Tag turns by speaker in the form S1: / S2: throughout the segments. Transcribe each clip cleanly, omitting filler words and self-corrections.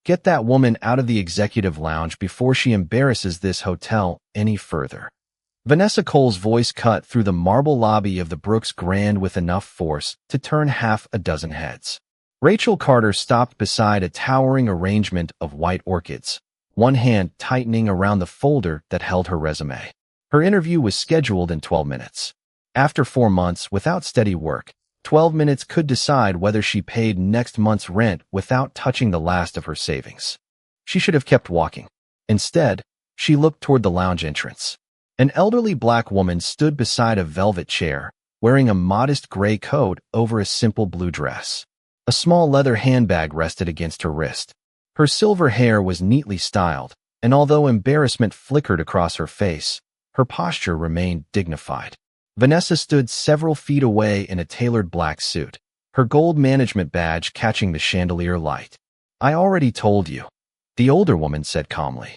S1: Get that woman out of the executive lounge before she embarrasses this hotel any further. Vanessa Cole's voice cut through the marble lobby of the Brooks Grand with enough force to turn half a dozen heads. Rachel Carter stopped beside a towering arrangement of white orchids, one hand tightening around the folder that held her resume. Her interview was scheduled in 12 minutes. After 4 months without steady work, 12 minutes could decide whether she paid next month's rent without touching the last of her savings. She should have kept walking. Instead, she looked toward the lounge entrance. An elderly black woman stood beside a velvet chair, wearing a modest gray coat over a simple blue dress. A small leather handbag rested against her wrist. Her silver hair was neatly styled, and although embarrassment flickered across her face, her posture remained dignified. Vanessa stood several feet away in a tailored black suit, her gold management badge catching the chandelier light. "I already told you," the older woman said calmly.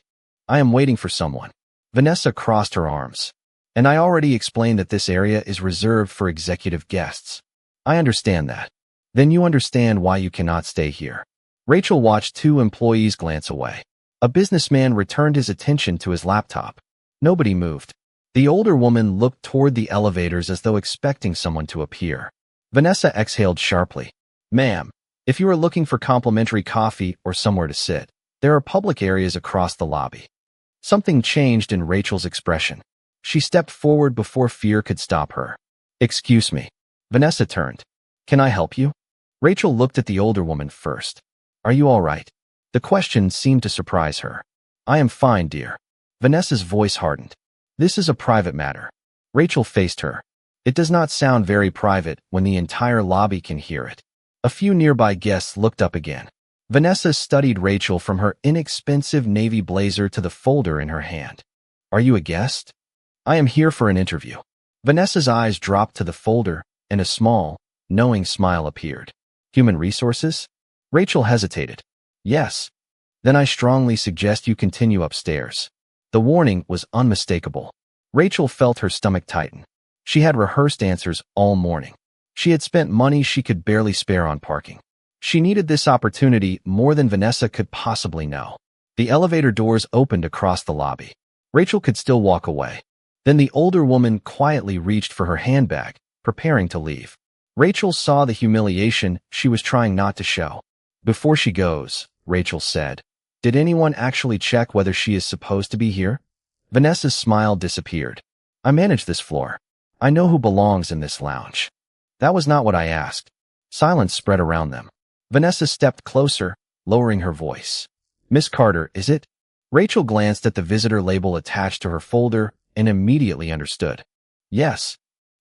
S1: "I am waiting for someone." Vanessa crossed her arms. "And I already explained that this area is reserved for executive guests." "I understand that." "Then you understand why you cannot stay here." Rachel watched 2 employees glance away. A businessman returned his attention to his laptop. Nobody moved. The older woman looked toward the elevators as though expecting someone to appear. Vanessa exhaled sharply. "Ma'am, if you are looking for complimentary coffee or somewhere to sit, there are public areas across the lobby." Something changed in Rachel's expression. She stepped forward before fear could stop her. "Excuse me." Vanessa turned. "Can I help you?" Rachel looked at the older woman first. "Are you all right?" The question seemed to surprise her. "I am fine, dear." Vanessa's voice hardened. "This is a private matter." Rachel faced her. "It does not sound very private when the entire lobby can hear it." A few nearby guests looked up again. Vanessa studied Rachel from her inexpensive navy blazer to the folder in her hand. "Are you a guest?" "I am here for an interview." Vanessa's eyes dropped to the folder, and a small, knowing smile appeared. "Human resources?" Rachel hesitated. "Yes." "Then I strongly suggest you continue upstairs." The warning was unmistakable. Rachel felt her stomach tighten. She had rehearsed answers all morning. She had spent money she could barely spare on parking. She needed this opportunity more than Vanessa could possibly know. The elevator doors opened across the lobby. Rachel could still walk away. Then the older woman quietly reached for her handbag, preparing to leave. Rachel saw the humiliation she was trying not to show. "Before she goes," Rachel said, "did anyone actually check whether she is supposed to be here?" Vanessa's smile disappeared. "I manage this floor. I know who belongs in this lounge." "That was not what I asked." Silence spread around them. Vanessa stepped closer, lowering her voice. "Miss Carter, is it?" Rachel glanced at the visitor label attached to her folder and immediately understood. "Yes.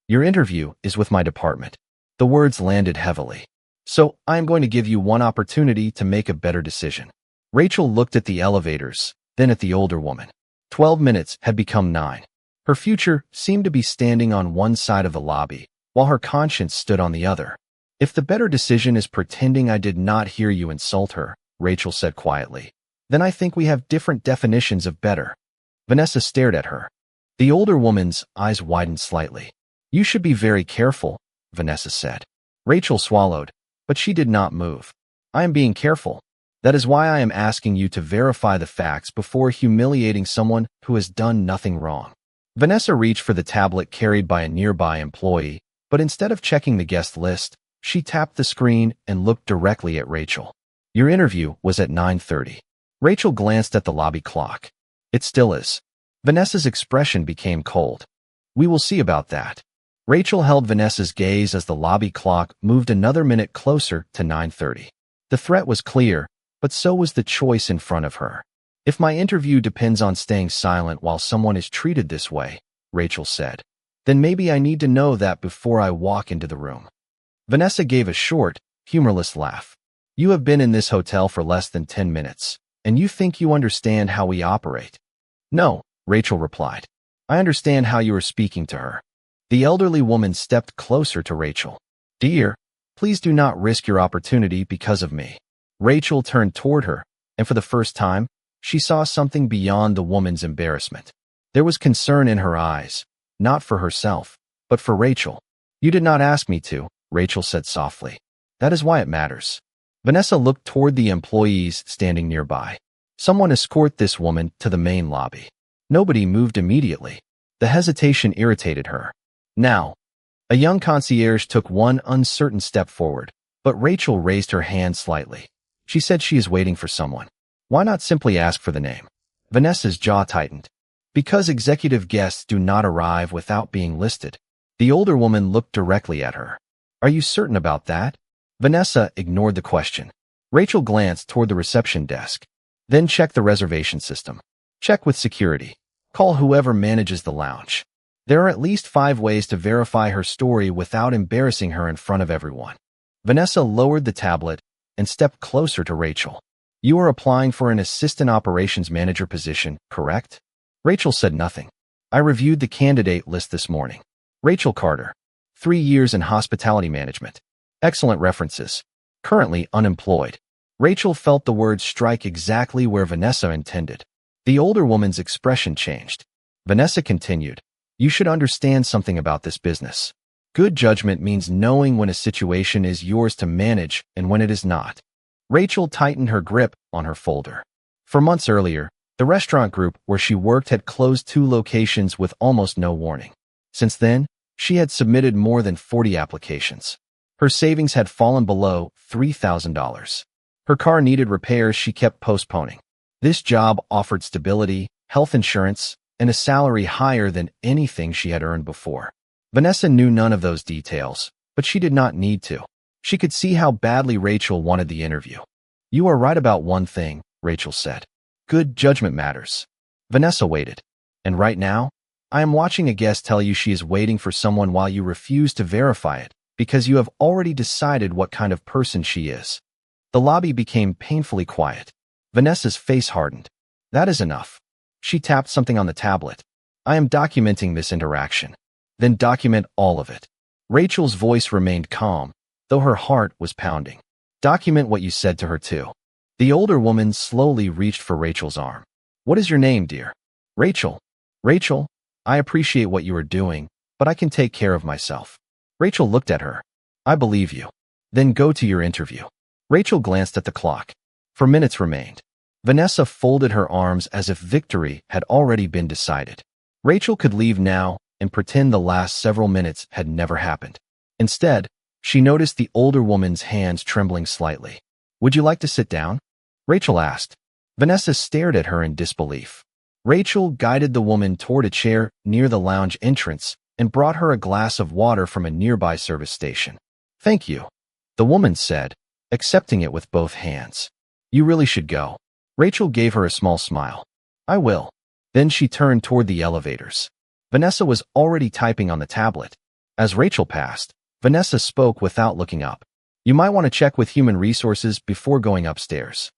S1: Your interview is with my department." The words landed heavily. "So, I am going to give you one opportunity to make a better decision." Rachel looked at the elevators, then at the older woman. 12 minutes had become 9. Her future seemed to be standing on one side of the lobby, while her conscience stood on the other. "If the better decision is pretending I did not hear you insult her," Rachel said quietly, "then I think we have different definitions of better." Vanessa stared at her. The older woman's eyes widened slightly. "You should be very careful," Vanessa said. Rachel swallowed, but she did not move. "I am being careful. That is why I am asking you to verify the facts before humiliating someone who has done nothing wrong." Vanessa reached for the tablet carried by a nearby employee, but instead of checking the guest list, she tapped the screen and looked directly at Rachel. "Your interview was at 9:30. Rachel glanced at the lobby clock. "It still is." Vanessa's expression became cold. "We will see about that." Rachel held Vanessa's gaze as the lobby clock moved another minute closer to 9:30. The threat was clear, but so was the choice in front of her. "If my interview depends on staying silent while someone is treated this way," Rachel said, "then maybe I need to know that before I walk into the room." Vanessa gave a short, humorless laugh. "You have been in this hotel for less than 10 minutes, and you think you understand how we operate." "No," Rachel replied. "I understand how you are speaking to her." The elderly woman stepped closer to Rachel. "Dear, please do not risk your opportunity because of me." Rachel turned toward her, and for the first time, she saw something beyond the woman's embarrassment. There was concern in her eyes, not for herself, but for Rachel. "You did not ask me to," Rachel said softly. "That is why it matters." Vanessa looked toward the employees standing nearby. Someone escort this woman to the main lobby. Nobody moved immediately. The hesitation irritated her. Now, a young concierge took one uncertain step forward, but Rachel raised her hand slightly. She said she is waiting for someone. Why not simply ask for the name? Vanessa's jaw tightened. Because executive guests do not arrive without being listed. The older woman looked directly at her. Are you certain about that? Vanessa ignored the question. Rachel glanced toward the reception desk. Then check the reservation system. Check with security. Call whoever manages the lounge. There are at least 5 ways to verify her story without embarrassing her in front of everyone. Vanessa lowered the tablet and stepped closer to Rachel. You are applying for an assistant operations manager position, correct? Rachel said nothing. I reviewed the candidate list this morning. Rachel Carter. 3 years in hospitality management. Excellent references. Currently unemployed. Rachel felt the words strike exactly where Vanessa intended. The older woman's expression changed. Vanessa continued. You should understand something about this business. Good judgment means knowing when a situation is yours to manage and when it is not. Rachel tightened her grip on her folder. For months earlier, the restaurant group where she worked had closed 2 locations with almost no warning. Since then, she had submitted more than 40 applications. Her savings had fallen below $3,000. Her car needed repairs she kept postponing. This job offered stability, health insurance, and a salary higher than anything she had earned before. Vanessa knew none of those details, but she did not need to. She could see how badly Rachel wanted the interview. You are right about one thing, Rachel said. Good judgment matters. Vanessa waited. And right now, I am watching a guest tell you she is waiting for someone while you refuse to verify it, because you have already decided what kind of person she is. The lobby became painfully quiet. Vanessa's face hardened. That is enough. She tapped something on the tablet. I am documenting this interaction. Then document all of it. Rachel's voice remained calm, though her heart was pounding. Document what you said to her too. The older woman slowly reached for Rachel's arm. What is your name, dear? Rachel. Rachel, I appreciate what you are doing, but I can take care of myself. Rachel looked at her. I believe you. Then go to your interview. Rachel glanced at the clock. 4 minutes remained. Vanessa folded her arms as if victory had already been decided. Rachel could leave now and pretend the last several minutes had never happened. Instead, she noticed the older woman's hands trembling slightly. Would you like to sit down? Rachel asked. Vanessa stared at her in disbelief. Rachel guided the woman toward a chair near the lounge entrance and brought her a glass of water from a nearby service station. Thank you, the woman said, accepting it with both hands. You really should go. Rachel gave her a small smile. I will. Then she turned toward the elevators. Vanessa was already typing on the tablet. As Rachel passed, Vanessa spoke without looking up. You might want to check with human resources before going upstairs.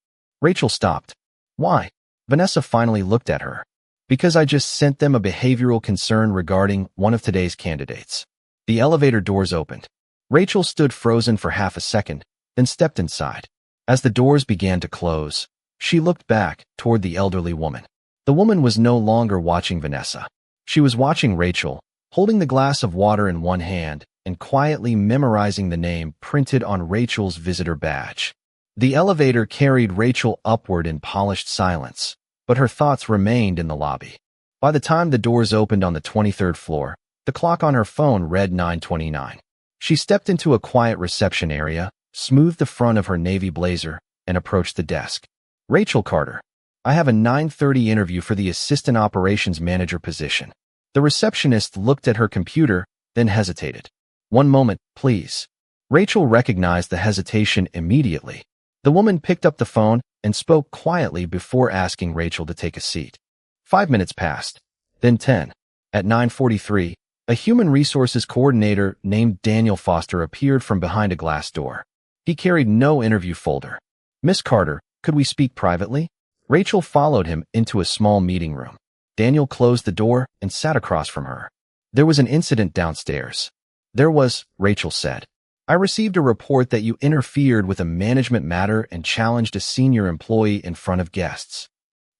S1: Rachel stopped. Why? Vanessa finally looked at her. Because I just sent them a behavioral concern regarding one of today's candidates. The elevator doors opened. Rachel stood frozen for half a second, then stepped inside. As the doors began to close, she looked back toward the elderly woman. The woman was no longer watching Vanessa. She was watching Rachel, holding the glass of water in one hand and quietly memorizing the name printed on Rachel's visitor badge. The elevator carried Rachel upward in polished silence, but her thoughts remained in the lobby. By the time the doors opened on the 23rd floor, the clock on her phone read 9:29. She stepped into a quiet reception area, smoothed the front of her navy blazer, and approached the desk. Rachel Carter. I have a 9:30 interview for the assistant operations manager position. The receptionist looked at her computer, then hesitated. 1 moment, please. Rachel recognized the hesitation immediately. The woman picked up the phone and spoke quietly before asking Rachel to take a seat. 5 minutes passed, then 10. At 9:43, a human resources coordinator named Daniel Foster appeared from behind a glass door. He carried no interview folder. Miss Carter, could we speak privately? Rachel followed him into a small meeting room. Daniel closed the door and sat across from her. There was an incident downstairs. There was, Rachel said. I received a report that you interfered with a management matter and challenged a senior employee in front of guests.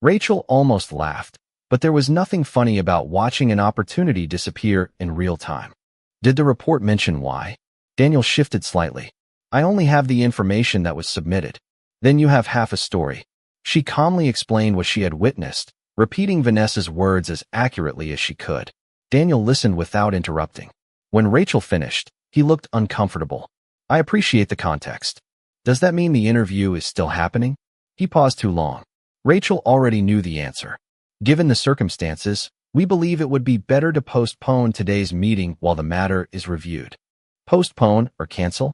S1: Rachel almost laughed, but there was nothing funny about watching an opportunity disappear in real time. Did the report mention why? Daniel shifted slightly. I only have the information that was submitted. Then you have half a story. She calmly explained what she had witnessed, repeating Vanessa's words as accurately as she could. Daniel listened without interrupting. When Rachel finished, he looked uncomfortable. I appreciate the context. Does that mean the interview is still happening? He paused too long. Rachel already knew the answer. Given the circumstances, we believe it would be better to postpone today's meeting while the matter is reviewed. Postpone or cancel?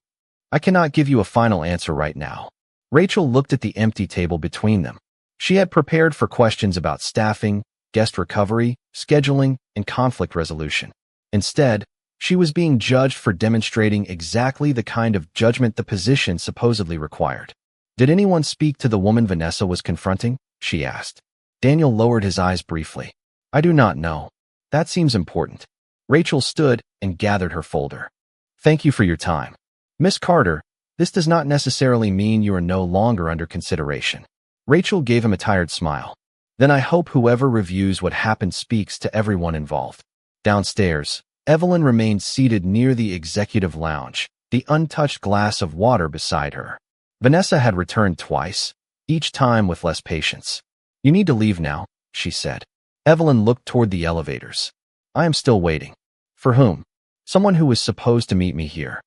S1: I cannot give you a final answer right now. Rachel looked at the empty table between them. She had prepared for questions about staffing, guest recovery, scheduling, and conflict resolution. Instead, she was being judged for demonstrating exactly the kind of judgment the position supposedly required. Did anyone speak to the woman Vanessa was confronting? She asked. Daniel lowered his eyes briefly. I do not know. That seems important. Rachel stood and gathered her folder. Thank you for your time. Miss Carter, this does not necessarily mean you are no longer under consideration. Rachel gave him a tired smile. Then I hope whoever reviews what happened speaks to everyone involved. Downstairs, Evelyn remained seated near the executive lounge, the untouched glass of water beside her. Vanessa had returned twice, each time with less patience. You need to leave now, she said. Evelyn looked toward the elevators. I am still waiting. For whom? Someone who was supposed to meet me here.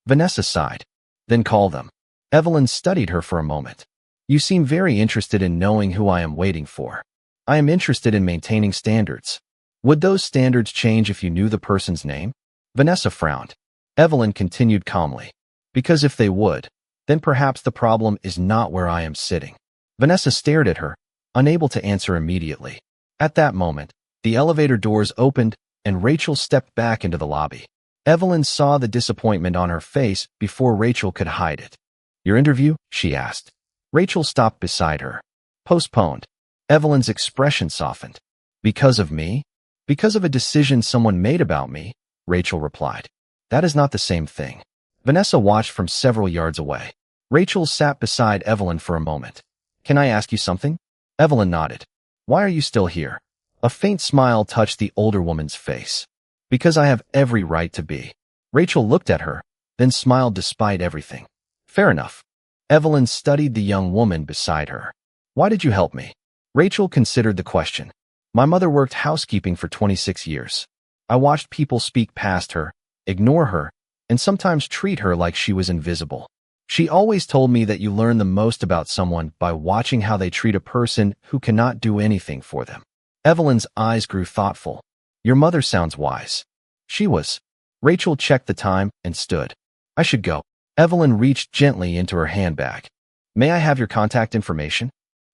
S1: Vanessa sighed. Then call them. Evelyn studied her for a moment. You seem very interested in knowing who I am waiting for. I am interested in maintaining standards. Would those standards change if you knew the person's name? Vanessa frowned. Evelyn continued calmly. Because if they would, then perhaps the problem is not where I am sitting. Vanessa stared at her, unable to answer immediately. At that moment, the elevator doors opened and Rachel stepped back into the lobby. Evelyn saw the disappointment on her face before Rachel could hide it. Your interview? She asked. Rachel stopped beside her. Postponed. Evelyn's expression softened. Because of me? Because of a decision someone made about me, Rachel replied. That is not the same thing. Vanessa watched from several yards away. Rachel sat beside Evelyn for a moment. Can I ask you something? Evelyn nodded. Why are you still here? A faint smile touched the older woman's face. Because I have every right to be. Rachel looked at her, then smiled despite everything. Fair enough. Evelyn studied the young woman beside her. Why did you help me? Rachel considered the question. My mother worked housekeeping for 26 years. I watched people speak past her, ignore her, and sometimes treat her like she was invisible. She always told me that you learn the most about someone by watching how they treat a person who cannot do anything for them. Evelyn's eyes grew thoughtful. Your mother sounds wise. She was. Rachel checked the time and stood. I should go. Evelyn reached gently into her handbag. May I have your contact information?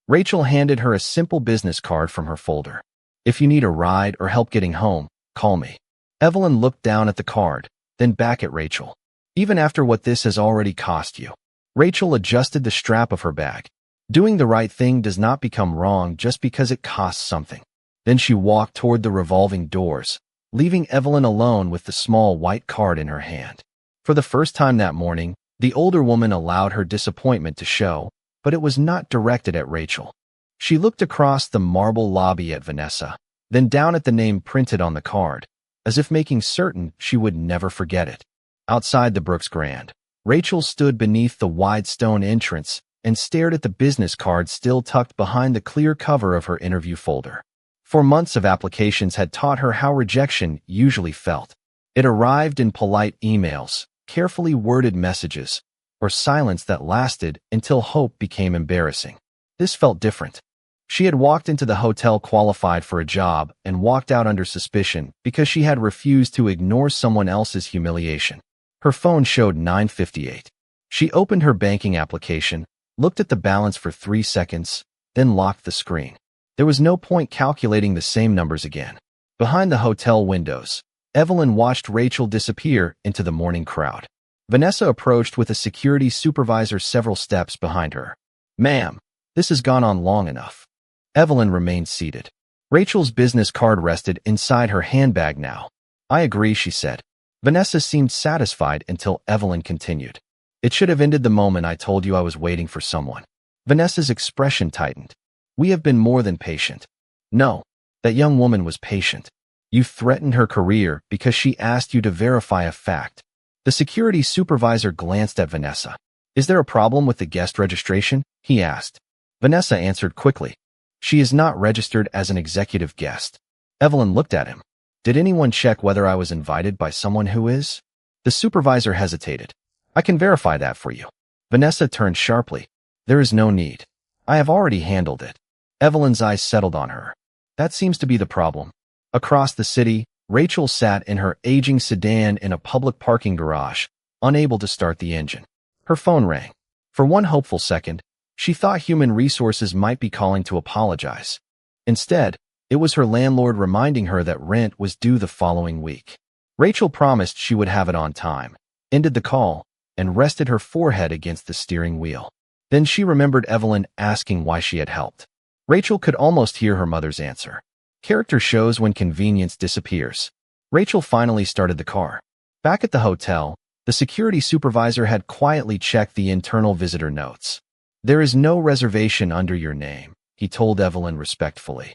S1: Rachel handed her a simple business card from her folder. If you need a ride or help getting home, call me. Evelyn looked down at the card, then back at Rachel. Even after what this has already cost you. Rachel adjusted the strap of her bag. Doing the right thing does not become wrong just because it costs something. Then she walked toward the revolving doors, leaving Evelyn alone with the small white card in her hand. For the first time that morning, the older woman allowed her disappointment to show, but it was not directed at Rachel. She looked across the marble lobby at Vanessa, then down at the name printed on the card, as if making certain she would never forget it. Outside the Brooks Grand, Rachel stood beneath the wide stone entrance and stared at the business card still tucked behind the clear cover of her interview folder. For months of applications had taught her how rejection usually felt. It arrived in polite emails, carefully worded messages, or silence that lasted until hope became embarrassing. This felt different. She had walked into the hotel qualified for a job and walked out under suspicion because she had refused to ignore someone else's humiliation. Her phone showed 9:58. She opened her banking application, looked at the balance for 3 seconds, then locked the screen. There was no point calculating the same numbers again. Behind the hotel windows, Evelyn watched Rachel disappear into the morning crowd. Vanessa approached with a security supervisor several steps behind her. Ma'am, this has gone on long enough. Evelyn remained seated. Rachel's business card rested inside her handbag now. I agree, she said. Vanessa seemed satisfied until Evelyn continued. It should have ended the moment I told you I was waiting for someone. Vanessa's expression tightened. We have been more than patient. No, that young woman was patient. You threatened her career because she asked you to verify a fact. The security supervisor glanced at Vanessa. "Is there a problem with the guest registration?" he asked. Vanessa answered quickly. "She is not registered as an executive guest." Evelyn looked at him. "Did anyone check whether I was invited by someone who is?" The supervisor hesitated. "I can verify that for you." Vanessa turned sharply. "There is no need. I have already handled it." Evelyn's eyes settled on her. That seems to be the problem. Across the city, Rachel sat in her aging sedan in a public parking garage, unable to start the engine. Her phone rang. For one hopeful second, she thought human resources might be calling to apologize. Instead, it was her landlord reminding her that rent was due the following week. Rachel promised she would have it on time, ended the call, and rested her forehead against the steering wheel. Then she remembered Evelyn asking why she had helped. Rachel could almost hear her mother's answer. Character shows when convenience disappears. Rachel finally started the car. Back at the hotel, the security supervisor had quietly checked the internal visitor notes. "There is no reservation under your name," he told Evelyn respectfully.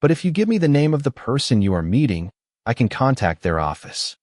S1: "But if you give me the name of the person you are meeting, I can contact their office."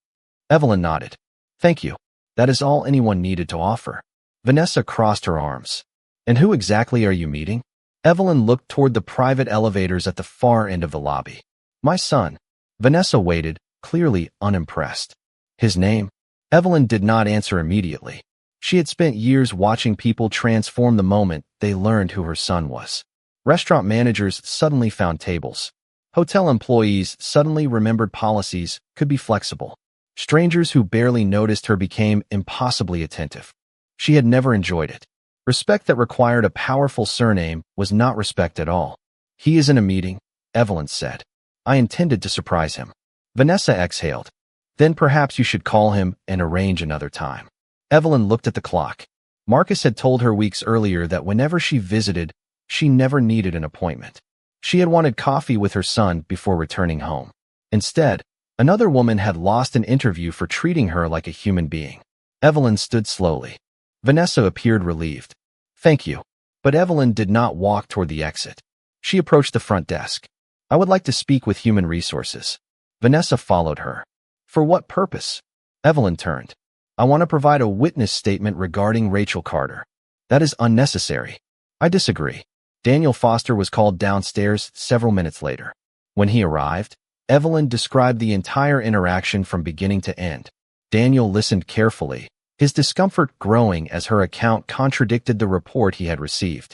S1: Evelyn nodded. "Thank you. That is all anyone needed to offer." Vanessa crossed her arms. "And who exactly are you meeting?" Evelyn looked toward the private elevators at the far end of the lobby. "My son." Vanessa waited, clearly unimpressed. "His name?" Evelyn did not answer immediately. She had spent years watching people transform the moment they learned who her son was. Restaurant managers suddenly found tables. Hotel employees suddenly remembered policies could be flexible. Strangers who barely noticed her became impossibly attentive. She had never enjoyed it. Respect that required a powerful surname was not respect at all. "He is in a meeting," Evelyn said. "I intended to surprise him." Vanessa exhaled. "Then perhaps you should call him and arrange another time." Evelyn looked at the clock. Marcus had told her weeks earlier that whenever she visited, she never needed an appointment. She had wanted coffee with her son before returning home. Instead, another woman had lost an interview for treating her like a human being. Evelyn stood slowly. Vanessa appeared relieved. "Thank you." But Evelyn did not walk toward the exit. She approached the front desk. "I would like to speak with human resources." Vanessa followed her. "For what purpose?" Evelyn turned. "I want to provide a witness statement regarding Rachel Carter." "That is unnecessary." "I disagree." Daniel Foster was called downstairs several minutes later. When he arrived, Evelyn described the entire interaction from beginning to end. Daniel listened carefully, his discomfort growing as her account contradicted the report he had received.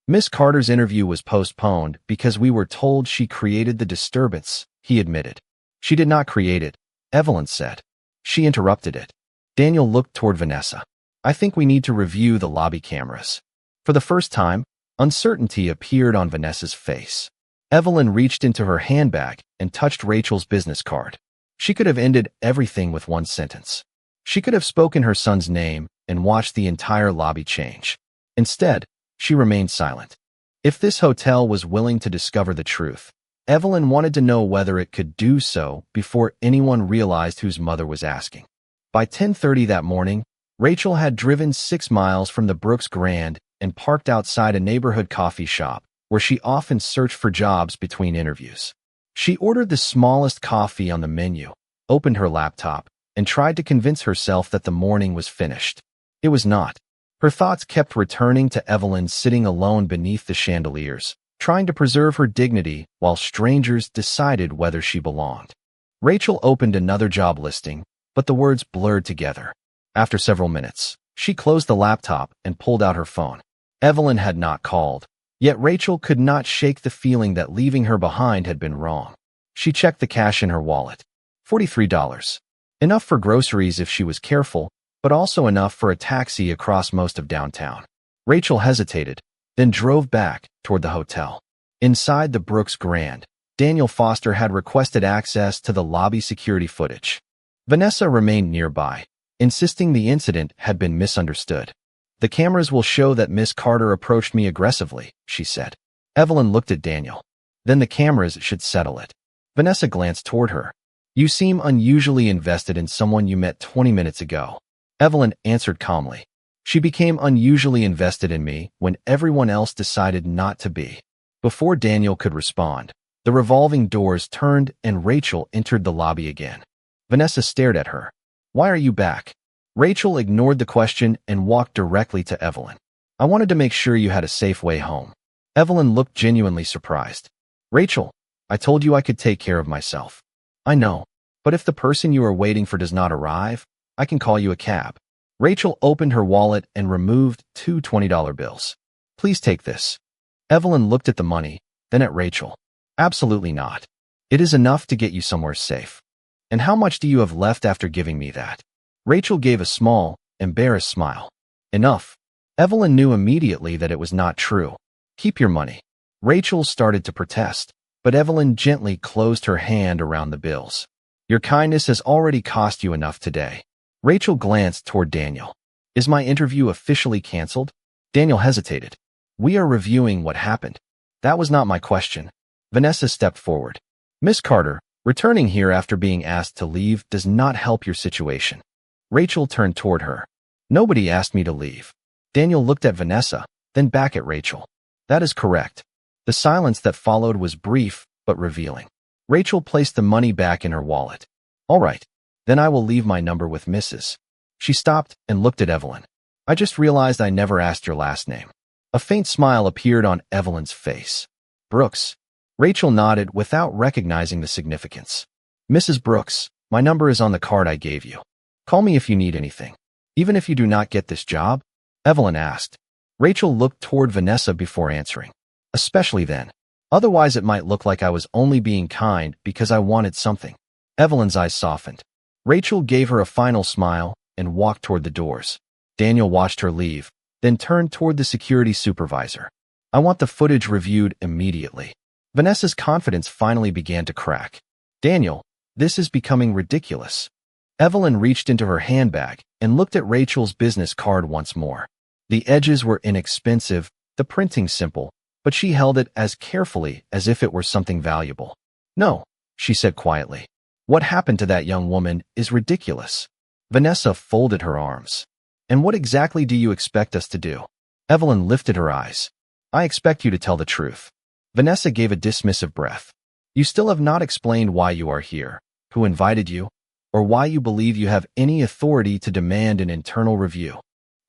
S1: "Miss Carter's interview was postponed because we were told she created the disturbance," he admitted. "She did not create it," Evelyn said. "She interrupted it." Daniel looked toward Vanessa. "I think we need to review the lobby cameras." For the first time, uncertainty appeared on Vanessa's face. Evelyn reached into her handbag and touched Rachel's business card. She could have ended everything with one sentence. She could have spoken her son's name and watched the entire lobby change. Instead, she remained silent. If this hotel was willing to discover the truth, Evelyn wanted to know whether it could do so before anyone realized whose mother was asking. By 10:30 that morning, Rachel had driven 6 miles from the Brooks Grand and parked outside a neighborhood coffee shop where she often searched for jobs between interviews. She ordered the smallest coffee on the menu, opened her laptop, and tried to convince herself that the morning was finished. It was not. Her thoughts kept returning to Evelyn sitting alone beneath the chandeliers, trying to preserve her dignity while strangers decided whether she belonged. Rachel opened another job listing, but the words blurred together. After several minutes, she closed the laptop and pulled out her phone. Evelyn had not called, yet Rachel could not shake the feeling that leaving her behind had been wrong. She checked the cash in her wallet. $43. Enough for groceries if she was careful, but also enough for a taxi across most of downtown. Rachel hesitated, then drove back toward the hotel. Inside the Brooks Grand, Daniel Foster had requested access to the lobby security footage. Vanessa remained nearby, insisting the incident had been misunderstood. "The cameras will show that Miss Carter approached me aggressively," she said. Evelyn looked at Daniel. "Then the cameras should settle it." Vanessa glanced toward her. "You seem unusually invested in someone you met 20 minutes ago." Evelyn answered calmly. "She became unusually invested in me when everyone else decided not to be." Before Daniel could respond, the revolving doors turned and Rachel entered the lobby again. Vanessa stared at her. "Why are you back?" Rachel ignored the question and walked directly to Evelyn. I wanted to make sure you had a safe way home. Evelyn looked genuinely surprised. Rachel, I told you I could take care of myself. I know, but if the person you are waiting for does not arrive, I can call you a cab. Rachel opened her wallet and removed two $20 bills. Please take this. Evelyn looked at the money, then at Rachel. Absolutely not. It is enough to get you somewhere safe. And how much do you have left after giving me that? Rachel gave a small, embarrassed smile. Enough. Evelyn knew immediately that it was not true. Keep your money. Rachel started to protest, but Evelyn gently closed her hand around the bills. Your kindness has already cost you enough today. Rachel glanced toward Daniel. Is my interview officially canceled? Daniel hesitated. We are reviewing what happened. That was not my question. Vanessa stepped forward. Miss Carter, returning here after being asked to leave does not help your situation. Rachel turned toward her. Nobody asked me to leave. Daniel looked at Vanessa, then back at Rachel. That is correct. The silence that followed was brief, but revealing. Rachel placed the money back in her wallet. All right, then I will leave my number with Mrs. She stopped and looked at Evelyn. I just realized I never asked your last name. A faint smile appeared on Evelyn's face. Brooks. Rachel nodded without recognizing the significance. Mrs. Brooks, my number is on the card I gave you. Call me if you need anything. Even if you do not get this job? Evelyn asked. Rachel looked toward Vanessa before answering. Especially then. Otherwise it might look like I was only being kind because I wanted something. Evelyn's eyes softened. Rachel gave her a final smile and walked toward the doors. Daniel watched her leave, then turned toward the security supervisor. I want the footage reviewed immediately. Vanessa's confidence finally began to crack. Daniel, this is becoming ridiculous. Evelyn reached into her handbag and looked at Rachel's business card once more. The edges were inexpensive, the printing simple, but she held it as carefully as if it were something valuable. No, she said quietly. What happened to that young woman is ridiculous. Vanessa folded her arms. And what exactly do you expect us to do? Evelyn lifted her eyes. I expect you to tell the truth. Vanessa gave a dismissive breath. You still have not explained why you are here, who invited you, or why you believe you have any authority to demand an internal review.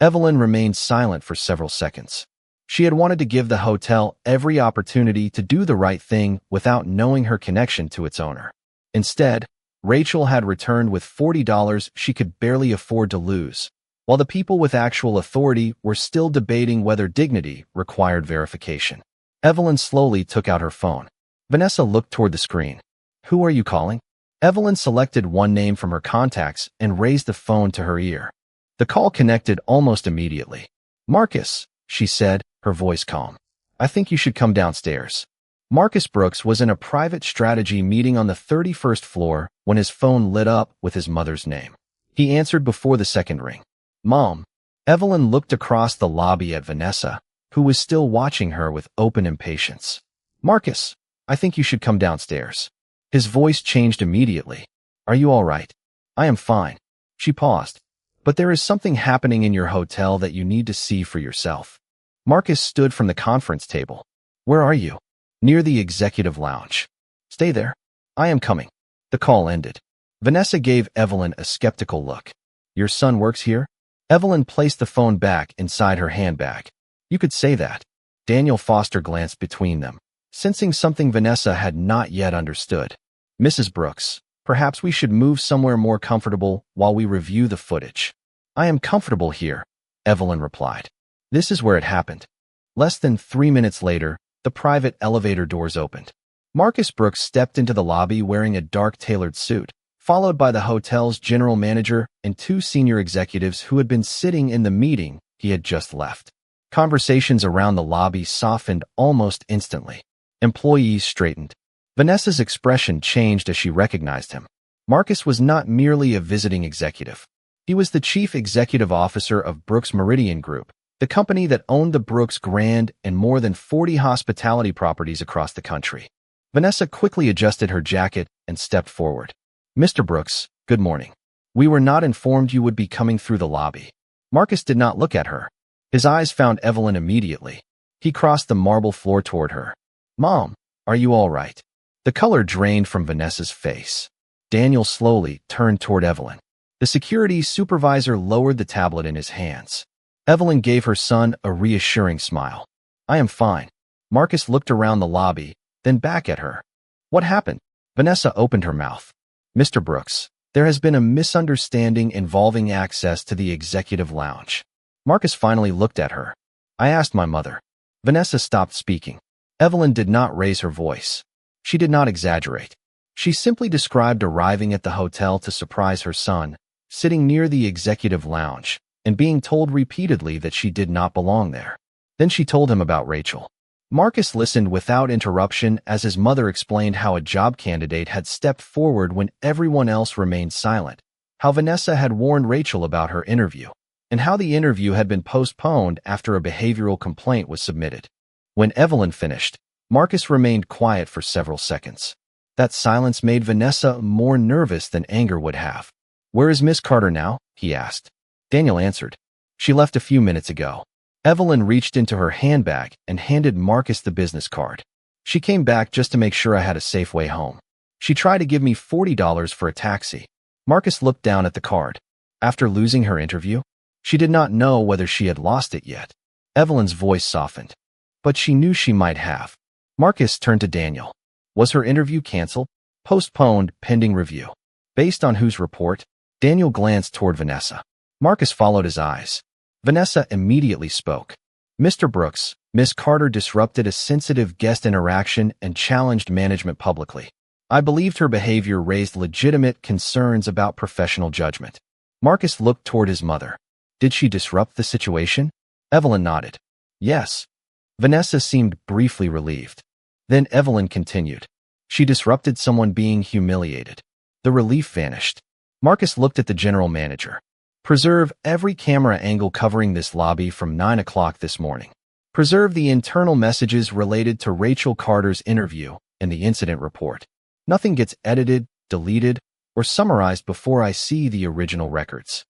S1: Evelyn remained silent for several seconds. She had wanted to give the hotel every opportunity to do the right thing without knowing her connection to its owner. Instead, Rachel had returned with $40 she could barely afford to lose, while the people with actual authority were still debating whether dignity required verification. Evelyn slowly took out her phone. Vanessa looked toward the screen. Who are you calling? Evelyn selected one name from her contacts and raised the phone to her ear. The call connected almost immediately. Marcus, she said, her voice calm. I think you should come downstairs. Marcus Brooks was in a private strategy meeting on the 31st floor when his phone lit up with his mother's name. He answered before the second ring. Mom. Evelyn looked across the lobby at Vanessa, who was still watching her with open impatience. Marcus, I think you should come downstairs. His voice changed immediately. Are you all right? I am fine. She paused. But there is something happening in your hotel that you need to see for yourself. Marcus stood from the conference table. Where are you? Near the executive lounge. Stay there. I am coming. The call ended. Vanessa gave Evelyn a skeptical look. Your son works here? Evelyn placed the phone back inside her handbag. You could say that. Daniel Foster glanced between them, sensing something Vanessa had not yet understood. Mrs. Brooks, perhaps we should move somewhere more comfortable while we review the footage. I am comfortable here, Evelyn replied. This is where it happened. Less than 3 minutes later, the private elevator doors opened. Marcus Brooks stepped into the lobby wearing a dark tailored suit, followed by the hotel's general manager and two senior executives who had been sitting in the meeting he had just left. Conversations around the lobby softened almost instantly. Employees straightened. Vanessa's expression changed as she recognized him. Marcus was not merely a visiting executive. He was the chief executive officer of Brooks Meridian Group, the company that owned the Brooks Grand and more than 40 hospitality properties across the country. Vanessa quickly adjusted her jacket and stepped forward. Mr. Brooks, good morning. We were not informed you would be coming through the lobby. Marcus did not look at her. His eyes found Evelyn immediately. He crossed the marble floor toward her. Mom, are you all right? The color drained from Vanessa's face. Daniel slowly turned toward Evelyn. The security supervisor lowered the tablet in his hands. Evelyn gave her son a reassuring smile. "I am fine." Marcus looked around the lobby, then back at her. "What happened?" Vanessa opened her mouth. "Mr. Brooks, there has been a misunderstanding involving access to the executive lounge." Marcus finally looked at her. "I asked my mother." Vanessa stopped speaking. Evelyn did not raise her voice. She did not exaggerate. She simply described arriving at the hotel to surprise her son, sitting near the executive lounge, and being told repeatedly that she did not belong there. Then she told him about Rachel. Marcus listened without interruption as his mother explained how a job candidate had stepped forward when everyone else remained silent, how Vanessa had warned Rachel about her interview, and how the interview had been postponed after a behavioral complaint was submitted. When Evelyn finished, Marcus remained quiet for several seconds. That silence made Vanessa more nervous than anger would have. "Where is Miss Carter now?" he asked. Daniel answered. "She left a few minutes ago." Evelyn reached into her handbag and handed Marcus the business card. "She came back just to make sure I had a safe way home. She tried to give me $40 for a taxi." Marcus looked down at the card. After losing her interview, she did not know whether she had lost it yet. Evelyn's voice softened. But she knew she might have. Marcus turned to Daniel. Was her interview canceled? Postponed, pending review. Based on whose report? Daniel glanced toward Vanessa. Marcus followed his eyes. Vanessa immediately spoke. "Mr. Brooks, Miss Carter disrupted a sensitive guest interaction and challenged management publicly. I believed her behavior raised legitimate concerns about professional judgment." Marcus looked toward his mother. "Did she disrupt the situation?" Evelyn nodded. "Yes." Vanessa seemed briefly relieved. Then Evelyn continued. "She disrupted someone being humiliated." The relief vanished. Marcus looked at the general manager. "Preserve every camera angle covering this lobby from 9 o'clock this morning. Preserve the internal messages related to Rachel Carter's interview and the incident report. Nothing gets edited, deleted, or summarized before I see the original records."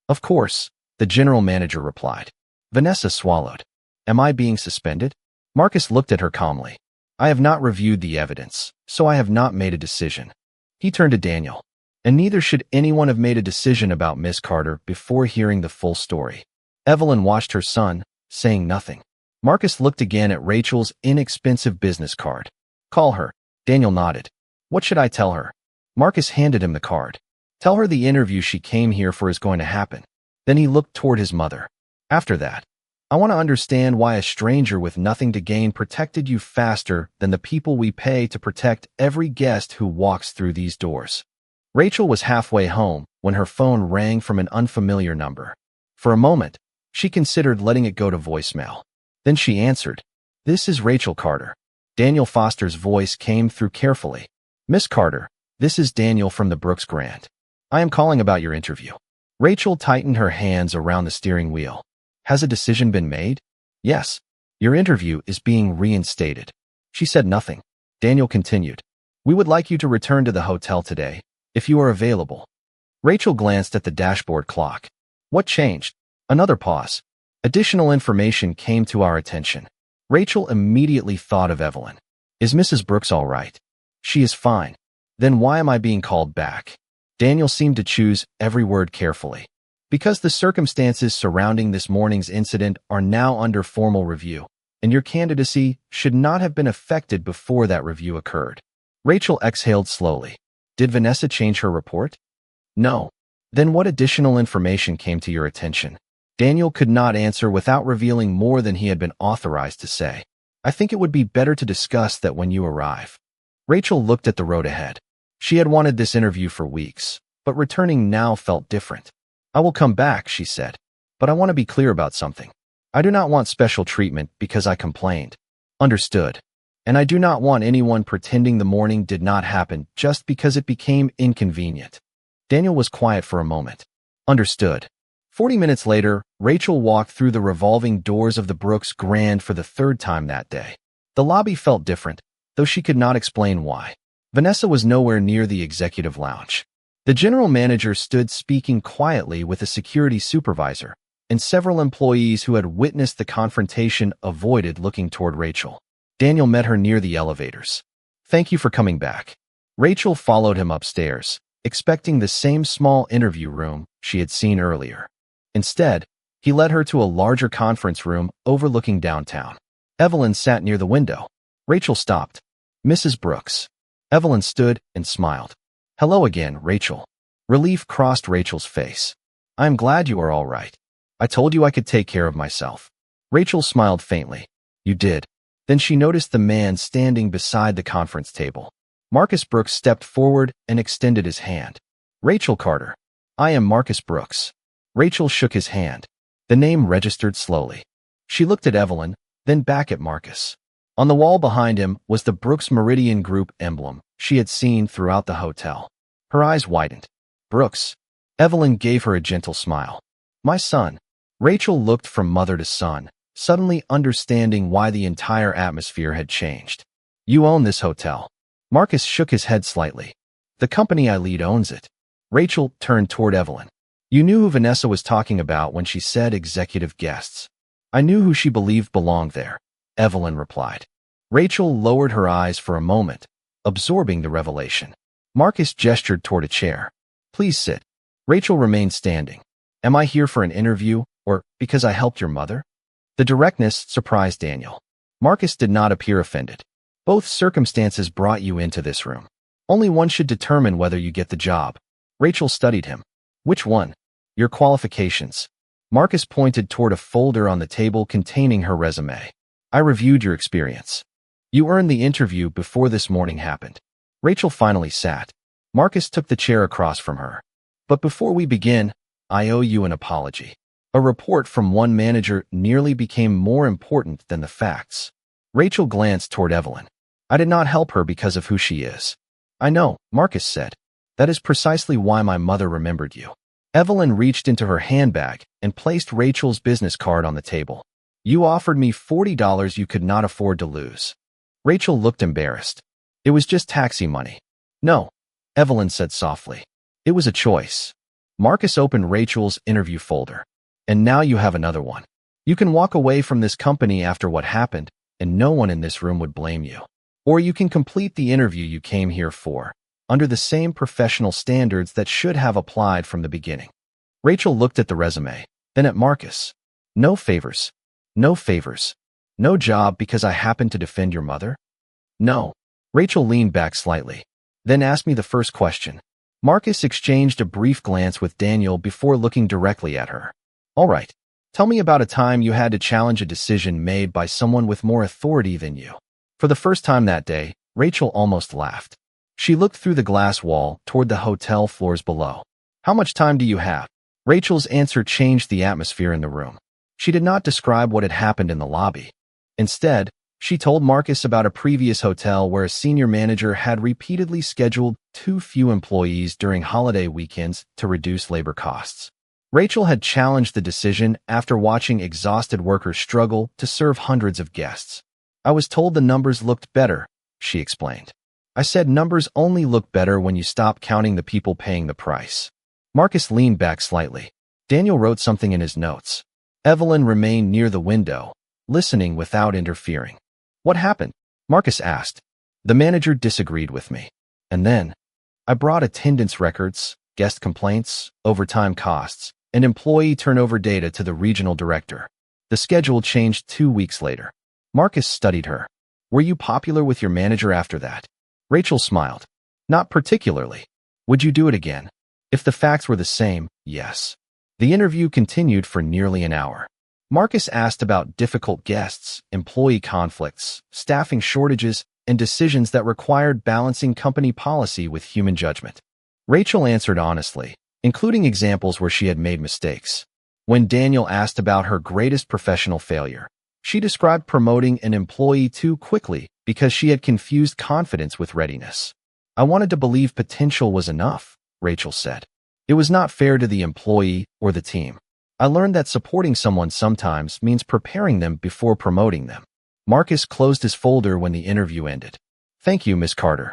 S1: "Of course," the general manager replied. Vanessa swallowed. "Am I being suspended?" Marcus looked at her calmly. "I have not reviewed the evidence, so I have not made a decision." He turned to Daniel. "And neither should anyone have made a decision about Miss Carter before hearing the full story." Evelyn watched her son, saying nothing. Marcus looked again at Rachel's inexpensive business card. "Call her." Daniel nodded. "What should I tell her?" Marcus handed him the card. "Tell her the interview she came here for is going to happen." Then he looked toward his mother. "After that, I want to understand why a stranger with nothing to gain protected you faster than the people we pay to protect every guest who walks through these doors." Rachel was halfway home when her phone rang from an unfamiliar number. For a moment, she considered letting it go to voicemail. Then she answered. "This is Rachel Carter." Daniel Foster's voice came through carefully. "Miss Carter, this is Daniel from the Brooks Grant. I am calling about your interview." Rachel tightened her hands around the steering wheel. "Has a decision been made?" "Yes. Your interview is being reinstated." She said nothing. Daniel continued. "We would like you to return to the hotel today, if you are available." Rachel glanced at the dashboard clock. What changed? Another pause. Additional information came to our attention. Rachel immediately thought of Evelyn. "Is Mrs. Brooks all right?" "She is fine." "Then why am I being called back?" Daniel seemed to choose every word carefully. "Because the circumstances surrounding this morning's incident are now under formal review, and your candidacy should not have been affected before that review occurred." Rachel exhaled slowly. "Did Vanessa change her report?" "No." "Then what additional information came to your attention?" Daniel could not answer without revealing more than he had been authorized to say. "I think it would be better to discuss that when you arrive." Rachel looked at the road ahead. She had wanted this interview for weeks, but returning now felt different. "I will come back," she said, "but I want to be clear about something. I do not want special treatment because I complained." "Understood. And I do not want anyone pretending the morning did not happen just because it became inconvenient." Daniel was quiet for a moment. "Understood." 40 minutes later, Rachel walked through the revolving doors of the Brooks Grand for the third time that day. The lobby felt different, though she could not explain why. Vanessa was nowhere near the executive lounge. The general manager stood speaking quietly with a security supervisor, and several employees who had witnessed the confrontation avoided looking toward Rachel. Daniel met her near the elevators. "Thank you for coming back." Rachel followed him upstairs, expecting the same small interview room she had seen earlier. Instead, he led her to a larger conference room overlooking downtown. Evelyn sat near the window. Rachel stopped. "Mrs. Brooks." Evelyn stood and smiled. "Hello again, Rachel." Relief crossed Rachel's face. "I am glad you are all right. I told you I could take care of myself." Rachel smiled faintly. "You did." Then she noticed the man standing beside the conference table. Marcus Brooks stepped forward and extended his hand. "Rachel Carter. I am Marcus Brooks." Rachel shook his hand. The name registered slowly. She looked at Evelyn, then back at Marcus. On the wall behind him was the Brooks Meridian Group emblem she had seen throughout the hotel. Her eyes widened. "Brooks." Evelyn gave her a gentle smile. "My son." Rachel looked from mother to son, suddenly understanding why the entire atmosphere had changed. "You own this hotel." Marcus shook his head slightly. "The company I lead owns it." Rachel turned toward Evelyn. "You knew who Vanessa was talking about when she said executive guests." "I knew who she believed belonged there," Evelyn replied. Rachel lowered her eyes for a moment, absorbing the revelation. Marcus gestured toward a chair. "Please sit." Rachel remained standing. "Am I here for an interview, or because I helped your mother?" The directness surprised Daniel. Marcus did not appear offended. "Both circumstances brought you into this room. Only one should determine whether you get the job." Rachel studied him. "Which one?" "Your qualifications." Marcus pointed toward a folder on the table containing her resume. "I reviewed your experience. You earned the interview before this morning happened." Rachel finally sat. Marcus took the chair across from her. "But before we begin, I owe you an apology. A report from one manager nearly became more important than the facts." Rachel glanced toward Evelyn. "I did not help her because of who she is." "I know," Marcus said. "That is precisely why my mother remembered you." Evelyn reached into her handbag and placed Rachel's business card on the table. "You offered me $40 you could not afford to lose." Rachel looked embarrassed. "It was just taxi money." "No," Evelyn said softly. "It was a choice." Marcus opened Rachel's interview folder. "And now you have another one. You can walk away from this company after what happened, and no one in this room would blame you. Or you can complete the interview you came here for, under the same professional standards that should have applied from the beginning." Rachel looked at the resume, then at Marcus. "No favors. No favors. No job because I happen to defend your mother?" "No." Rachel leaned back slightly. "Then ask me the first question." Marcus exchanged a brief glance with Daniel before looking directly at her. "All right. Tell me about a time you had to challenge a decision made by someone with more authority than you." For the first time that day, Rachel almost laughed. She looked through the glass wall toward the hotel floors below. "How much time do you have?" Rachel's answer changed the atmosphere in the room. She did not describe what had happened in the lobby. Instead, she told Marcus about a previous hotel where a senior manager had repeatedly scheduled too few employees during holiday weekends to reduce labor costs. Rachel had challenged the decision after watching exhausted workers struggle to serve hundreds of guests. "I was told the numbers looked better," she explained. "I said numbers only look better when you stop counting the people paying the price." Marcus leaned back slightly. Daniel wrote something in his notes. Evelyn remained near the window, listening without interfering. "What happened?" Marcus asked. "The manager disagreed with me. And then I brought attendance records, guest complaints, overtime costs, and employee turnover data to the regional director. The schedule changed 2 weeks later." Marcus studied her. "Were you popular with your manager after that?" Rachel smiled. "Not particularly." "Would you do it again?" "If the facts were the same, yes." The interview continued for nearly an hour. Marcus asked about difficult guests, employee conflicts, staffing shortages, and decisions that required balancing company policy with human judgment. Rachel answered honestly, including examples where she had made mistakes. When Daniel asked about her greatest professional failure, she described promoting an employee too quickly because she had confused confidence with readiness. "I wanted to believe potential was enough," Rachel said. "It was not fair to the employee or the team. I learned that supporting someone sometimes means preparing them before promoting them." Marcus closed his folder when the interview ended. "Thank you, Miss Carter."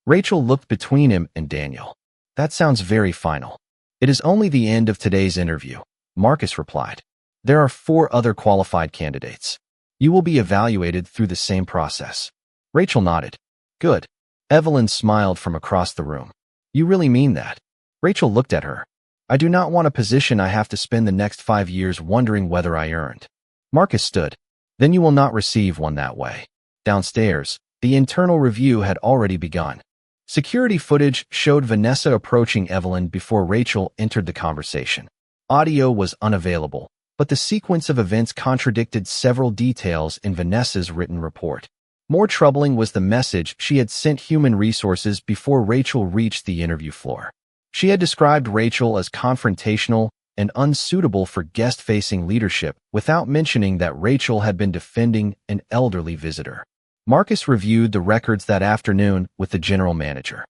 S1: Rachel looked between him and Daniel. "That sounds very final." "It is only the end of today's interview," Marcus replied. "There are 4 other qualified candidates. You will be evaluated through the same process." Rachel nodded. "Good." Evelyn smiled from across the room. You really mean that? Rachel looked at her. I do not want a position I have to spend the next 5 years wondering whether I earned. Marcus stood. Then you will not receive one that way. Downstairs, the internal review had already begun. Security footage showed Vanessa approaching Evelyn before Rachel entered the conversation. Audio was unavailable, but the sequence of events contradicted several details in Vanessa's written report. More troubling was the message she had sent human resources before Rachel reached the interview floor. She had described Rachel as confrontational and unsuitable for guest-facing leadership without mentioning that Rachel had been defending an elderly visitor. Marcus reviewed the records that afternoon with the general manager.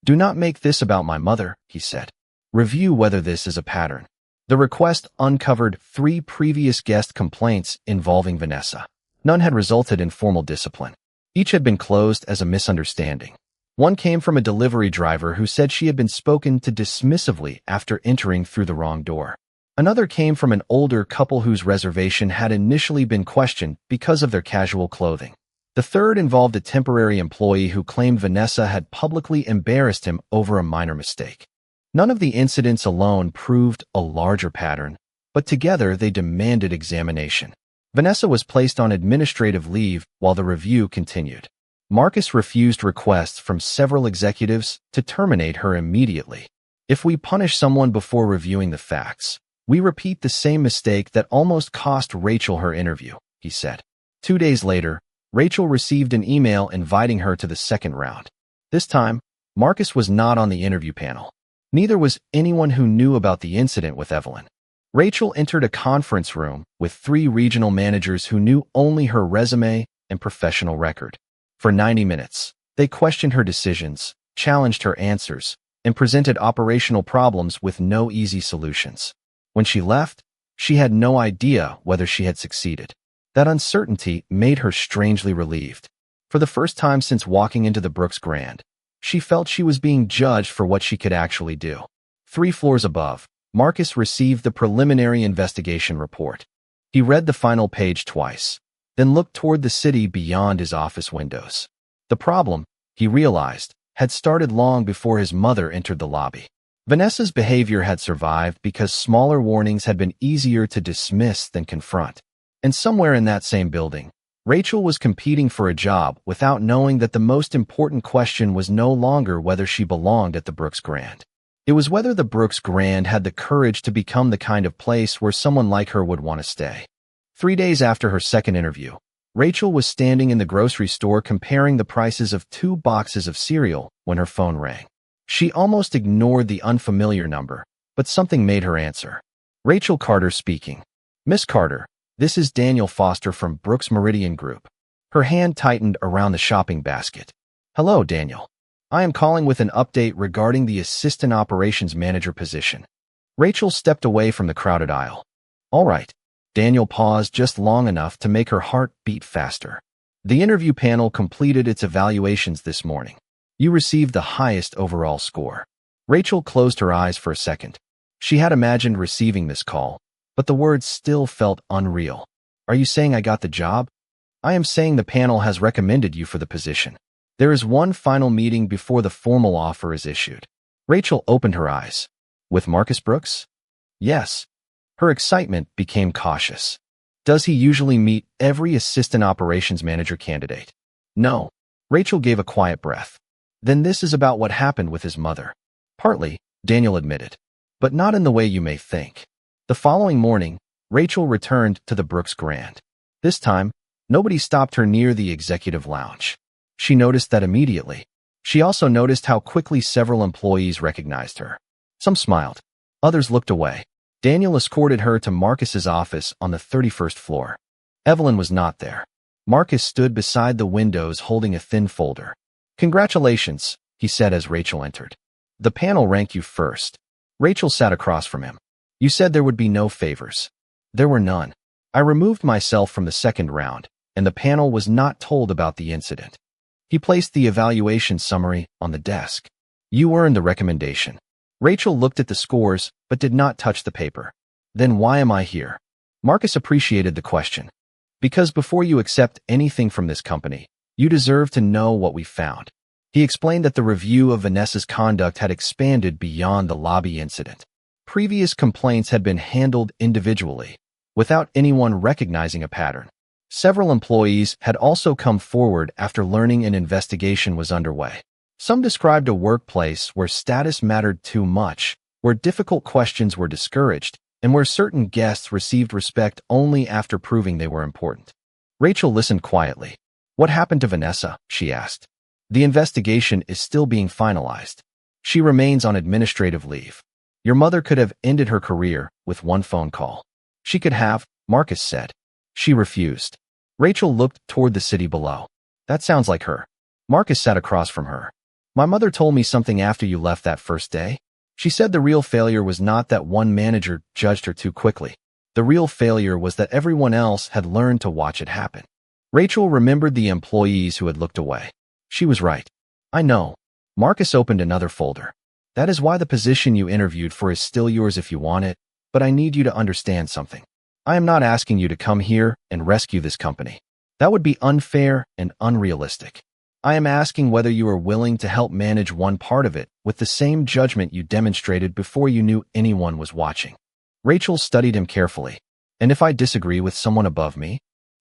S1: Do not make this about my mother, he said. Review whether this is a pattern. The request uncovered 3 previous guest complaints involving Vanessa. None had resulted in formal discipline. Each had been closed as a misunderstanding. One came from a delivery driver who said she had been spoken to dismissively after entering through the wrong door. Another came from an older couple whose reservation had initially been questioned because of their casual clothing. The third involved a temporary employee who claimed Vanessa had publicly embarrassed him over a minor mistake. None of the incidents alone proved a larger pattern, but together they demanded examination. Vanessa was placed on administrative leave while the review continued. Marcus refused requests from several executives to terminate her immediately. If we punish someone before reviewing the facts, we repeat the same mistake that almost cost Rachel her interview, he said. 2 days later, Rachel received an email inviting her to the second round. This time, Marcus was not on the interview panel. Neither was anyone who knew about the incident with Evelyn. Rachel entered a conference room with 3 regional managers who knew only her resume and professional record. For 90 minutes, they questioned her decisions, challenged her answers, and presented operational problems with no easy solutions. When she left, she had no idea whether she had succeeded. That uncertainty made her strangely relieved. For the first time since walking into the Brooks Grand, she felt she was being judged for what she could actually do. 3 floors above, Marcus received the preliminary investigation report. He read the final page twice, then looked toward the city beyond his office windows. The problem, he realized, had started long before his mother entered the lobby. Vanessa's behavior had survived because smaller warnings had been easier to dismiss than confront. And somewhere in that same building, Rachel was competing for a job without knowing that the most important question was no longer whether she belonged at the Brooks Grand. It was whether the Brooks Grand had the courage to become the kind of place where someone like her would want to stay. 3 days after her second interview, Rachel was standing in the grocery store comparing the prices of 2 boxes of cereal when her phone rang. She almost ignored the unfamiliar number, but something made her answer. Rachel Carter speaking. Miss Carter, this is Daniel Foster from Brooks Meridian Group. Her hand tightened around the shopping basket. Hello, Daniel. I am calling with an update regarding the Assistant Operations Manager position. Rachel stepped away from the crowded aisle. All right. Daniel paused just long enough to make her heart beat faster. The interview panel completed its evaluations this morning. You received the highest overall score. Rachel closed her eyes for a second. She had imagined receiving this call, but the words still felt unreal. Are you saying I got the job? I am saying the panel has recommended you for the position. There is one final meeting before the formal offer is issued. Rachel opened her eyes. With Marcus Brooks? Yes. Her excitement became cautious. Does he usually meet every assistant operations manager candidate? No. Rachel gave a quiet breath. Then this is about what happened with his mother. Partly, Daniel admitted, but not in the way you may think. The following morning, Rachel returned to the Brooks Grand. This time, nobody stopped her near the executive lounge. She noticed that immediately. She also noticed how quickly several employees recognized her. Some smiled. Others looked away. Daniel escorted her to Marcus's office on the 31st floor. Evelyn was not there. Marcus stood beside the windows holding a thin folder. Congratulations, he said as Rachel entered. The panel ranked you first. Rachel sat across from him. You said there would be no favors. There were none. I removed myself from the second round, and the panel was not told about the incident. He placed the evaluation summary on the desk. You earned the recommendation. Rachel looked at the scores, but did not touch the paper. Then why am I here? Marcus appreciated the question. Because before you accept anything from this company, you deserve to know what we found. He explained that the review of Vanessa's conduct had expanded beyond the lobby incident. Previous complaints had been handled individually, without anyone recognizing a pattern. Several employees had also come forward after learning an investigation was underway. Some described a workplace where status mattered too much, where difficult questions were discouraged, and where certain guests received respect only after proving they were important. Rachel listened quietly. "What happened to Vanessa?" she asked. "The investigation is still being finalized. She remains on administrative leave. Your mother could have ended her career with one phone call." "She could have," Marcus said. She refused. Rachel looked toward the city below. "That sounds like her." Marcus sat across from her. "My mother told me something after you left that first day. She said the real failure was not that one manager judged her too quickly. The real failure was that everyone else had learned to watch it happen." Rachel remembered the employees who had looked away. She was right. "I know." Marcus opened another folder. "That is why the position you interviewed for is still yours if you want it, but I need you to understand something. I am not asking you to come here and rescue this company. That would be unfair and unrealistic. I am asking whether you are willing to help manage one part of it with the same judgment you demonstrated before you knew anyone was watching." Rachel studied him carefully. "And if I disagree with someone above me?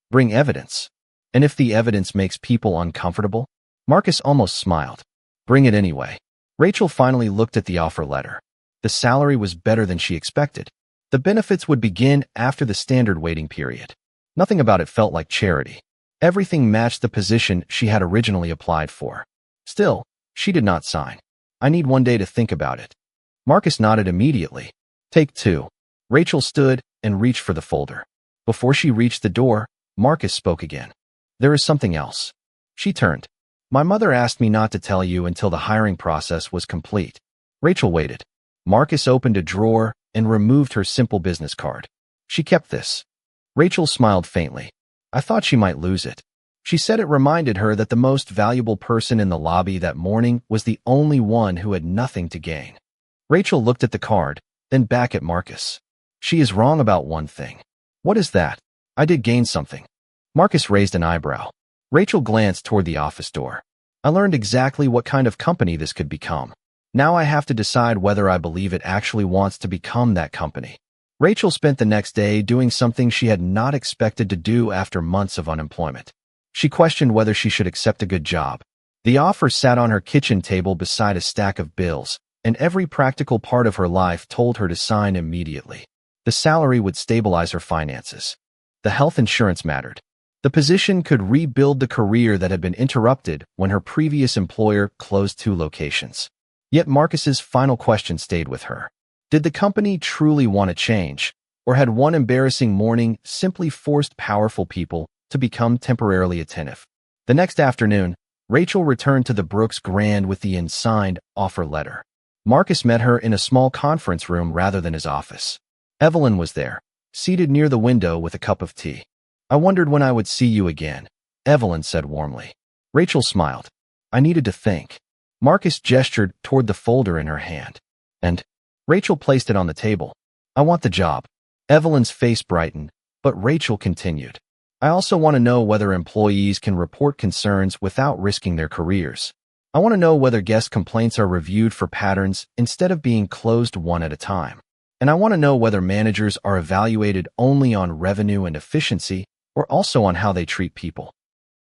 S1: Bring evidence. And if the evidence makes people uncomfortable?" Marcus almost smiled. "Bring it anyway." Rachel finally looked at the offer letter. The salary was better than she expected. The benefits would begin after the standard waiting period. Nothing about it felt like charity. Everything matched the position she had originally applied for. Still, she did not sign. "I need one day to think about it." Marcus nodded immediately. "Take two." Rachel stood and reached for the folder. Before she reached the door, Marcus spoke again. "There is something else." She turned. "My mother asked me not to tell you until the hiring process was complete." Rachel waited. Marcus opened a drawer and removed her simple business card. "She kept this." Rachel smiled faintly. "I thought she might lose it." She said it reminded her that the most valuable person in the lobby that morning was the only one who had nothing to gain. Rachel looked at the card, then back at Marcus. "She is wrong about one thing." "What is that?" "I did gain something." Marcus raised an eyebrow. Rachel glanced toward the office door. "I learned exactly what kind of company this could become. Now I have to decide whether I believe it actually wants to become that company." Rachel spent the next day doing something she had not expected to do after months of unemployment. She questioned whether she should accept a good job. The offer sat on her kitchen table beside a stack of bills, and every practical part of her life told her to sign immediately. The salary would stabilize her finances. The health insurance mattered. The position could rebuild the career that had been interrupted when her previous employer closed 2 locations. Yet Marcus's final question stayed with her. Did the company truly want to change, or had one embarrassing morning simply forced powerful people to become temporarily attentive? The next afternoon, Rachel returned to the Brooks Grand with the unsigned offer letter. Marcus met her in a small conference room rather than his office. Evelyn was there, seated near the window with a cup of tea. "I wondered when I would see you again," Evelyn said warmly. Rachel smiled. "I needed to think." Marcus gestured toward the folder in her hand. "And?" Rachel placed it on the table. "I want the job." Evelyn's face brightened, but Rachel continued. "I also want to know whether employees can report concerns without risking their careers. I want to know whether guest complaints are reviewed for patterns instead of being closed one at a time. And I want to know whether managers are evaluated only on revenue and efficiency or also on how they treat people."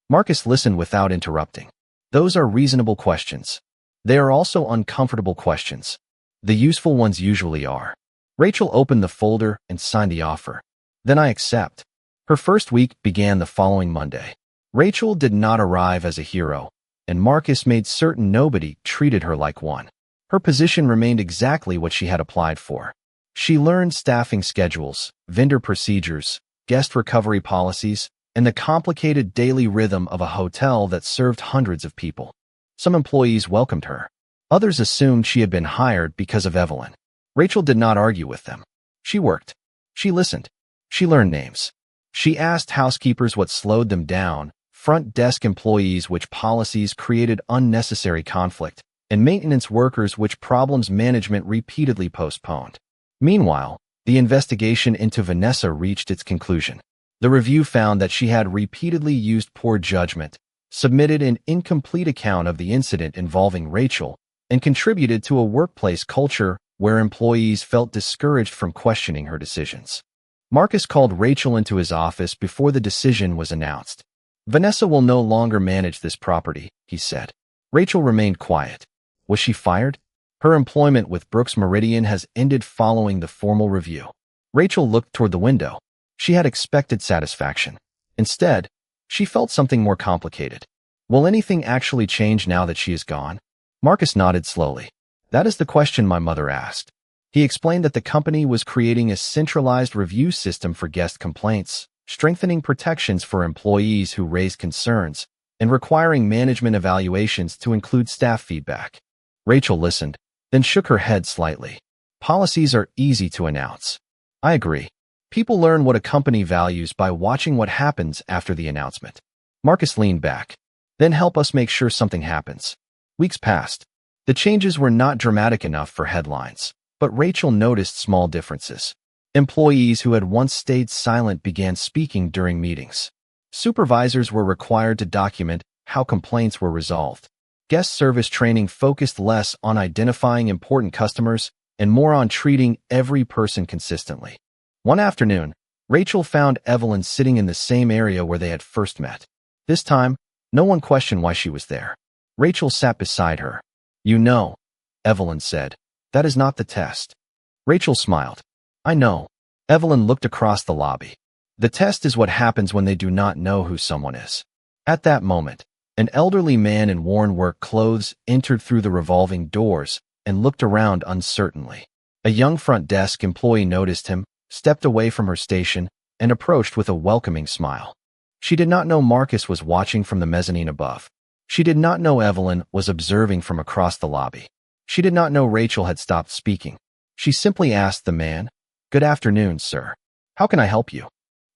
S1: Marcus listened without interrupting. "Those are reasonable questions. They are also uncomfortable questions. The useful ones usually are." Rachel opened the folder and signed the offer. "Then I accept." Her first week began the following Monday. Rachel did not arrive as a hero, and Marcus made certain nobody treated her like one. Her position remained exactly what she had applied for. She learned staffing schedules, vendor procedures, guest recovery policies, and the complicated daily rhythm of a hotel that served hundreds of people. Some employees welcomed her. Others assumed she had been hired because of Evelyn. Rachel did not argue with them. She worked. She listened. She learned names. She asked housekeepers what slowed them down, front desk employees which policies created unnecessary conflict, and maintenance workers which problems management repeatedly postponed. Meanwhile, the investigation into Vanessa reached its conclusion. The review found that she had repeatedly used poor judgment, submitted an incomplete account of the incident involving Rachel, and contributed to a workplace culture where employees felt discouraged from questioning her decisions. Marcus called Rachel into his office before the decision was announced. "Vanessa will no longer manage this property," he said. Rachel remained quiet. Was she fired? Her employment with Brooks Meridian has ended following the formal review. Rachel looked toward the window. She had expected satisfaction. Instead, she felt something more complicated. Will anything actually change now that she is gone? Marcus nodded slowly. That is the question my mother asked. He explained that the company was creating a centralized review system for guest complaints, strengthening protections for employees who raised concerns, and requiring management evaluations to include staff feedback. Rachel listened, then shook her head slightly. Policies are easy to announce. I agree. People learn what a company values by watching what happens after the announcement. Marcus leaned back. Then help us make sure something happens. Weeks passed. The changes were not dramatic enough for headlines, but Rachel noticed small differences. Employees who had once stayed silent began speaking during meetings. Supervisors were required to document how complaints were resolved. Guest service training focused less on identifying important customers and more on treating every person consistently. One afternoon, Rachel found Evelyn sitting in the same area where they had first met. This time, no one questioned why she was there. Rachel sat beside her. "You know," Evelyn said, "that is not the test." Rachel smiled. "I know." Evelyn looked across the lobby. "The test is what happens when they do not know who someone is." At that moment, an elderly man in worn work clothes entered through the revolving doors and looked around uncertainly. A young front desk employee noticed him, stepped away from her station, and approached with a welcoming smile. She did not know Marcus was watching from the mezzanine above. She did not know Evelyn was observing from across the lobby. She did not know Rachel had stopped speaking. She simply asked the man, "Good afternoon, sir. How can I help you?"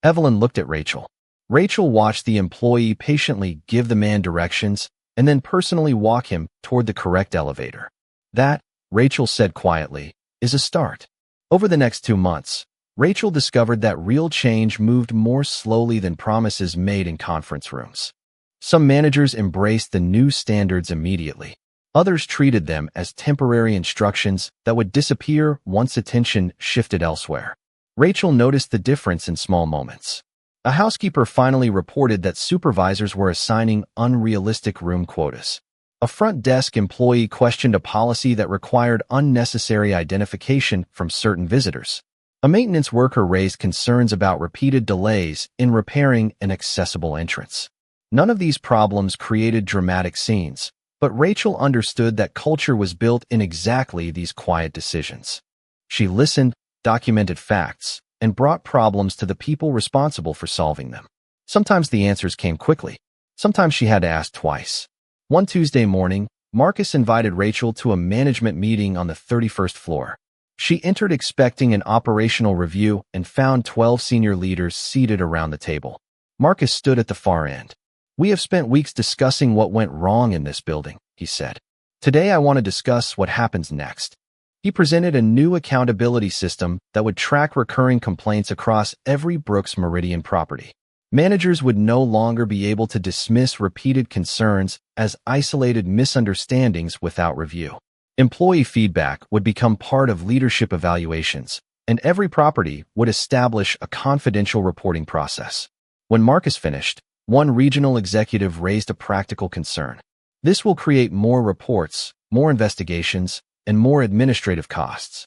S1: Evelyn looked at Rachel. Rachel watched the employee patiently give the man directions and then personally walk him toward the correct elevator. That, Rachel said quietly, is a start. Over the next 2 months, Rachel discovered that real change moved more slowly than promises made in conference rooms. Some managers embraced the new standards immediately. Others treated them as temporary instructions that would disappear once attention shifted elsewhere. Rachel noticed the difference in small moments. A housekeeper finally reported that supervisors were assigning unrealistic room quotas. A front desk employee questioned a policy that required unnecessary identification from certain visitors. A maintenance worker raised concerns about repeated delays in repairing an accessible entrance. None of these problems created dramatic scenes, but Rachel understood that culture was built in exactly these quiet decisions. She listened, documented facts, and brought problems to the people responsible for solving them. Sometimes the answers came quickly. Sometimes she had to ask twice. One Tuesday morning, Marcus invited Rachel to a management meeting on the 31st floor. She entered expecting an operational review and found 12 senior leaders seated around the table. Marcus stood at the far end. "We have spent weeks discussing what went wrong in this building," he said. "Today I want to discuss what happens next." He presented a new accountability system that would track recurring complaints across every Brooks Meridian property. Managers would no longer be able to dismiss repeated concerns as isolated misunderstandings without review. Employee feedback would become part of leadership evaluations, and every property would establish a confidential reporting process. When Marcus finished, one regional executive raised a practical concern. "This will create more reports, more investigations, and more administrative costs."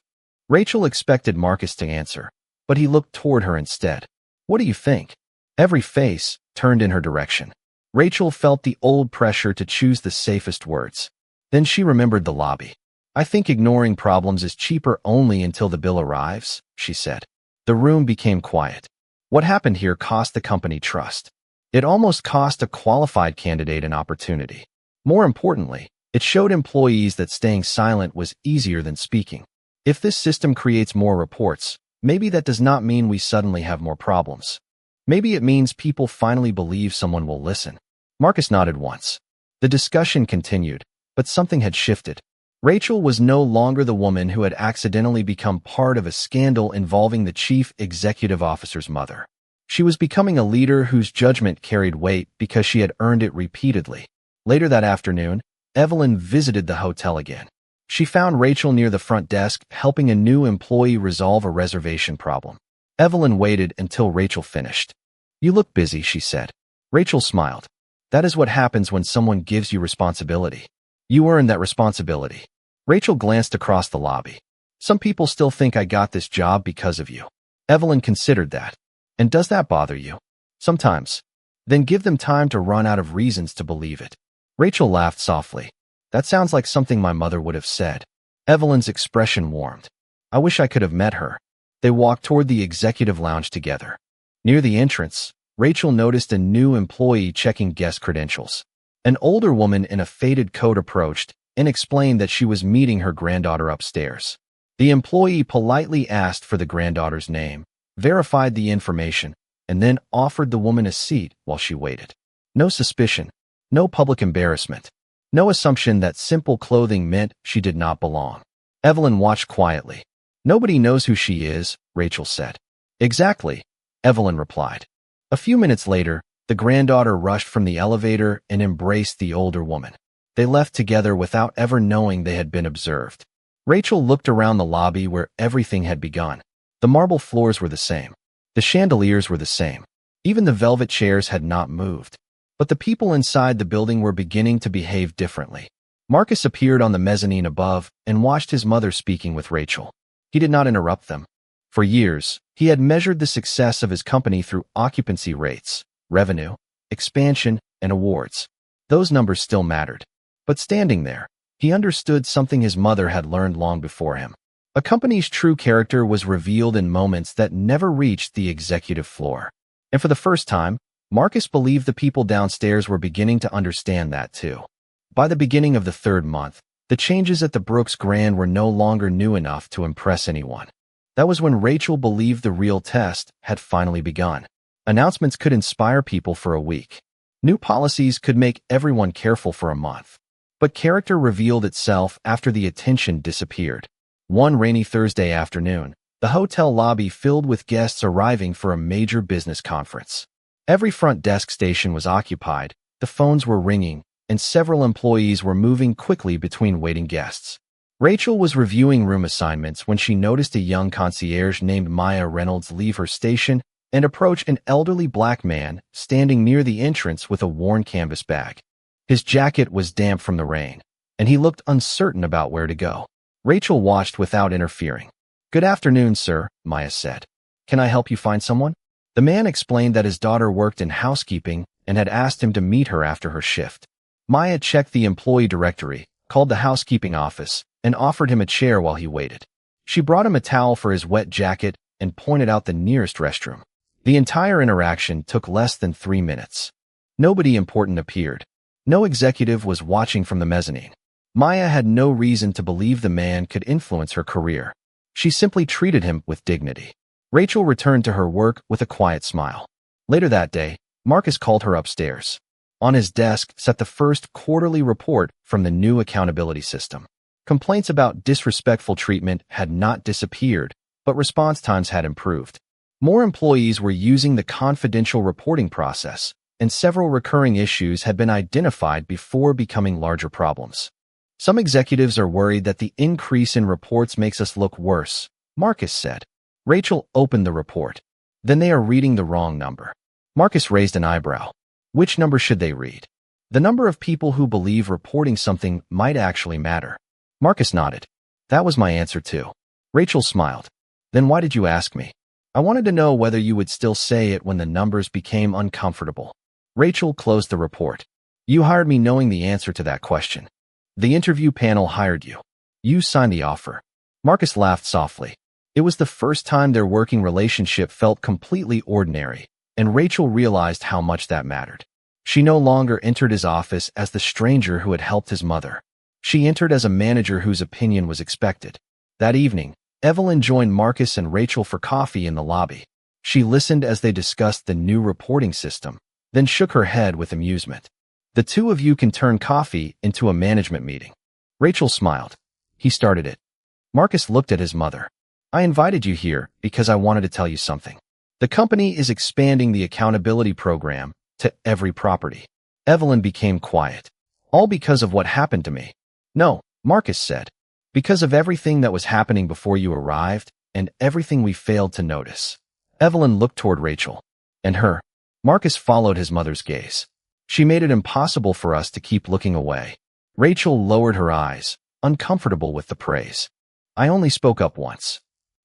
S1: Rachel expected Marcus to answer, but he looked toward her instead. "What do you think?" Every face turned in her direction. Rachel felt the old pressure to choose the safest words. Then she remembered the lobby. "I think ignoring problems is cheaper only until the bill arrives," she said. The room became quiet. What happened here cost the company trust. It almost cost a qualified candidate an opportunity. More importantly, it showed employees that staying silent was easier than speaking. If this system creates more reports, maybe that does not mean we suddenly have more problems. Maybe it means people finally believe someone will listen. Marcus nodded once. The discussion continued, but something had shifted. Rachel was no longer the woman who had accidentally become part of a scandal involving the chief executive officer's mother. She was becoming a leader whose judgment carried weight because she had earned it repeatedly. Later that afternoon, Evelyn visited the hotel again. She found Rachel near the front desk, helping a new employee resolve a reservation problem. Evelyn waited until Rachel finished. "You look busy," she said. Rachel smiled. "That is what happens when someone gives you responsibility. You earn that responsibility." Rachel glanced across the lobby. "Some people still think I got this job because of you." Evelyn considered that. "And does that bother you?" "Sometimes." "Then give them time to run out of reasons to believe it." Rachel laughed softly. "That sounds like something my mother would have said." Evelyn's expression warmed. "I wish I could have met her." They walked toward the executive lounge together. Near the entrance, Rachel noticed a new employee checking guest credentials. An older woman in a faded coat approached and explained that she was meeting her granddaughter upstairs. The employee politely asked for the granddaughter's name, verified the information, and then offered the woman a seat while she waited. No suspicion, no public embarrassment, no assumption that simple clothing meant she did not belong. Evelyn watched quietly. "Nobody knows who she is," Rachel said. "Exactly," Evelyn replied. A few minutes later, the granddaughter rushed from the elevator and embraced the older woman. They left together without ever knowing they had been observed. Rachel looked around the lobby where everything had begun. The marble floors were the same. The chandeliers were the same. Even the velvet chairs had not moved. But the people inside the building were beginning to behave differently. Marcus appeared on the mezzanine above and watched his mother speaking with Rachel. He did not interrupt them. For years, he had measured the success of his company through occupancy rates, revenue, expansion, and awards. Those numbers still mattered. But standing there, he understood something his mother had learned long before him. A company's true character was revealed in moments that never reached the executive floor. And for the first time, Marcus believed the people downstairs were beginning to understand that too. By the beginning of the third month, the changes at the Brooks Grand were no longer new enough to impress anyone. That was when Rachel believed the real test had finally begun. Announcements could inspire people for a week. New policies could make everyone careful for a month. But character revealed itself after the attention disappeared. One rainy Thursday afternoon, the hotel lobby filled with guests arriving for a major business conference. Every front desk station was occupied, the phones were ringing, and several employees were moving quickly between waiting guests. Rachel was reviewing room assignments when she noticed a young concierge named Maya Reynolds leave her station and approach an elderly black man standing near the entrance with a worn canvas bag. His jacket was damp from the rain, and he looked uncertain about where to go. Rachel watched without interfering. "Good afternoon, sir," Maya said. "Can I help you find someone?" The man explained that his daughter worked in housekeeping and had asked him to meet her after her shift. Maya checked the employee directory, called the housekeeping office, and offered him a chair while he waited. She brought him a towel for his wet jacket and pointed out the nearest restroom. The entire interaction took less than 3 minutes. Nobody important appeared. No executive was watching from the mezzanine. Maya had no reason to believe the man could influence her career. She simply treated him with dignity. Rachel returned to her work with a quiet smile. Later that day, Marcus called her upstairs. On his desk sat the first quarterly report from the new accountability system. Complaints about disrespectful treatment had not disappeared, but response times had improved. More employees were using the confidential reporting process, and several recurring issues had been identified before becoming larger problems. "Some executives are worried that the increase in reports makes us look worse," Marcus said. Rachel opened the report. "Then they are reading the wrong number." Marcus raised an eyebrow. "Which number should they read?" "The number of people who believe reporting something might actually matter." Marcus nodded. "That was my answer too." Rachel smiled. "Then why did you ask me?" "I wanted to know whether you would still say it when the numbers became uncomfortable." Rachel closed the report. "You hired me knowing the answer to that question. The interview panel hired you. You signed the offer." Marcus laughed softly. It was the first time their working relationship felt completely ordinary, and Rachel realized how much that mattered. She no longer entered his office as the stranger who had helped his mother. She entered as a manager whose opinion was expected. That evening, Evelyn joined Marcus and Rachel for coffee in the lobby. She listened as they discussed the new reporting system, then shook her head with amusement. "The two of you can turn coffee into a management meeting." Rachel smiled. "He started it." Marcus looked at his mother. "I invited you here because I wanted to tell you something." The company is expanding the accountability program to every property. Evelyn became quiet. All because of what happened to me. No, Marcus said. Because of everything that was happening before you arrived and everything we failed to notice. Evelyn looked toward Rachel. And her. Marcus followed his mother's gaze. She made it impossible for us to keep looking away. Rachel lowered her eyes, uncomfortable with the praise. I only spoke up once.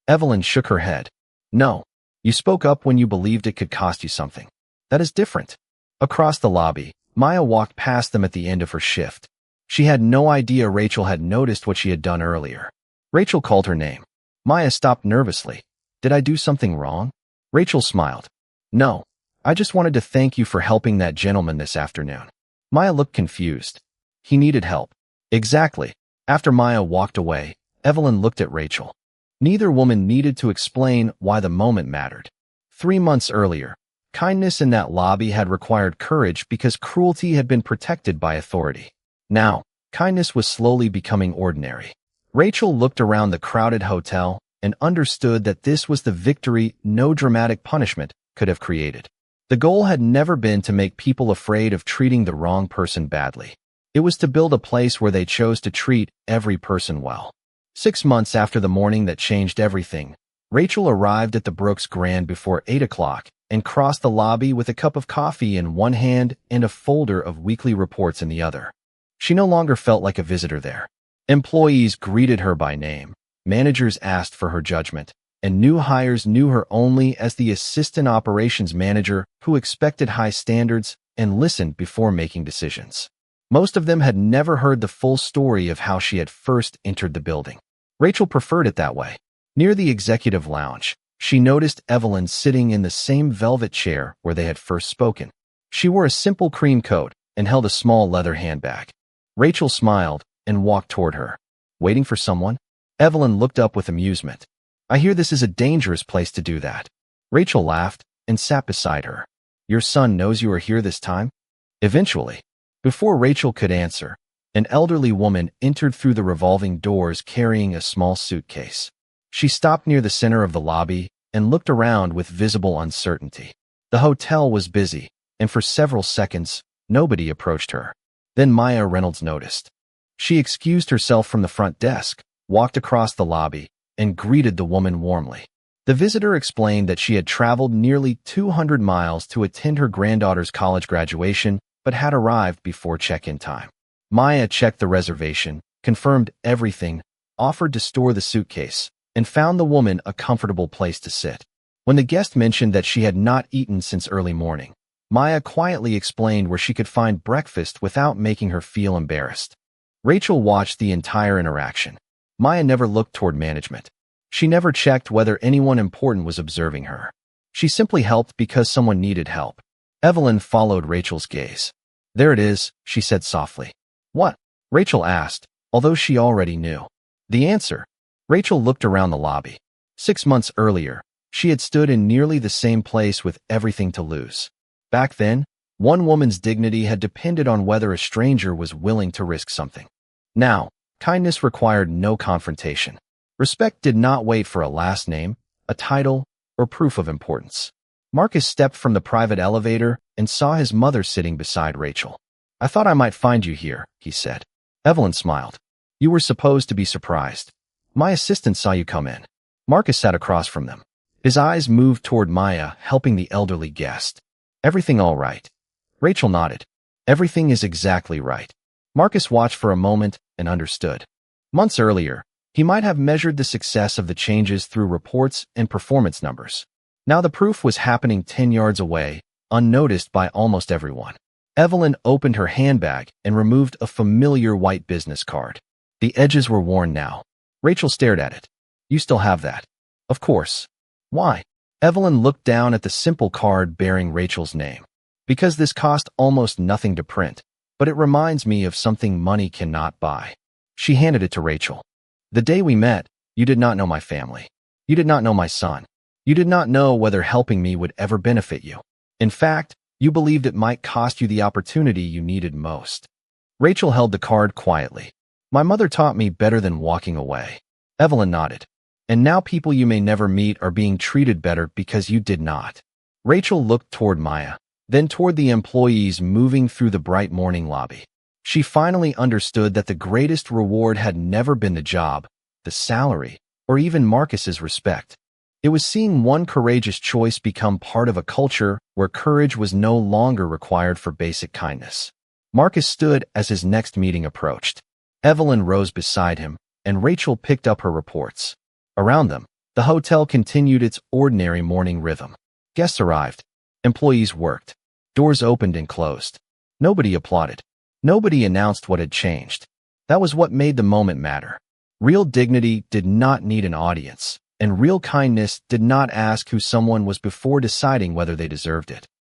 S1: Evelyn shook her head. No, you spoke up when you believed it could cost you something. That is different. Across the lobby, Maya walked past them at the end of her shift. She had no idea Rachel had noticed what she had done earlier. Rachel called her name. Maya stopped nervously. Did I do something wrong? Rachel smiled. No, I just wanted to thank you for helping that gentleman this afternoon. Maya looked confused. He needed help. Exactly. After Maya walked away, Evelyn looked at Rachel. Neither woman needed to explain why the moment mattered. 3 months earlier, kindness in that lobby had required courage because cruelty had been protected by authority. Now, kindness was slowly becoming ordinary. Rachel looked around the crowded hotel and understood that this was the victory no dramatic punishment could have created. The goal had never been to make people afraid of treating the wrong person badly. It was to build a place where they chose to treat every person well. 6 months after the morning that changed everything, Rachel arrived at the Brooks Grand before 8 o'clock and crossed the lobby with a cup of coffee in one hand and a folder of weekly reports in the other. She no longer felt like a visitor there. Employees greeted her by name, managers asked for her judgment, and new hires knew her only as the assistant operations manager who expected high standards and listened before making decisions. Most of them had never heard the full story of how she had first entered the building. Rachel preferred it that way. Near the executive lounge, she noticed Evelyn sitting in the same velvet chair where they had first spoken. She wore a simple cream coat and held a small leather handbag. Rachel smiled and walked toward her. Waiting for someone? Evelyn looked up with amusement. I hear this is a dangerous place to do that. Rachel laughed and sat beside her. Your son knows you are here this time? Eventually. Before Rachel could answer, an elderly woman entered through the revolving doors carrying a small suitcase. She stopped near the center of the lobby and looked around with visible uncertainty. The hotel was busy, and for several seconds, nobody approached her. Then Maya Reynolds noticed. She excused herself from the front desk, walked across the lobby, and greeted the woman warmly. The visitor explained that she had traveled nearly 200 miles to attend her granddaughter's college graduation, but had arrived before check-in time. Maya checked the reservation, confirmed everything, offered to store the suitcase, and found the woman a comfortable place to sit. When the guest mentioned that she had not eaten since early morning, Maya quietly explained where she could find breakfast without making her feel embarrassed. Rachel watched the entire interaction. Maya never looked toward management. She never checked whether anyone important was observing her. She simply helped because someone needed help. Evelyn followed Rachel's gaze. There it is, she said softly. What? Rachel asked, although she already knew. The answer. Rachel looked around the lobby. 6 months earlier, she had stood in nearly the same place with everything to lose. Back then, one woman's dignity had depended on whether a stranger was willing to risk something. Now, kindness required no confrontation. Respect did not wait for a last name, a title, or proof of importance. Marcus stepped from the private elevator and saw his mother sitting beside Rachel. I thought I might find you here, he said. Evelyn smiled. You were supposed to be surprised. My assistant saw you come in. Marcus sat across from them. His eyes moved toward Maya, helping the elderly guest. Everything all right? Rachel nodded. Everything is exactly right. Marcus watched for a moment and understood. Months earlier, he might have measured the success of the changes through reports and performance numbers. Now the proof was happening 10 yards away, unnoticed by almost everyone. Evelyn opened her handbag and removed a familiar white business card. The edges were worn now. Rachel stared at it. You still have that? Of course. Why? Evelyn looked down at the simple card bearing Rachel's name. Because this cost almost nothing to print, but it reminds me of something money cannot buy. She handed it to Rachel. The day we met, you did not know my family. You did not know my son. You did not know whether helping me would ever benefit you. In fact, you believed it might cost you the opportunity you needed most. Rachel held the card quietly. My mother taught me better than walking away. Evelyn nodded. And now people you may never meet are being treated better because you did not. Rachel looked toward Maya, then toward the employees moving through the bright morning lobby. She finally understood that the greatest reward had never been the job, the salary, or even Marcus's respect. It was seeing one courageous choice become part of a culture where courage was no longer required for basic kindness. Marcus stood as his next meeting approached. Evelyn rose beside him, and Rachel picked up her reports. Around them, the hotel continued its ordinary morning rhythm. Guests arrived. Employees worked. Doors opened and closed. Nobody applauded. Nobody announced what had changed. That was what made the moment matter. Real dignity did not need an audience, and real kindness did not ask who someone was before deciding whether they deserved it.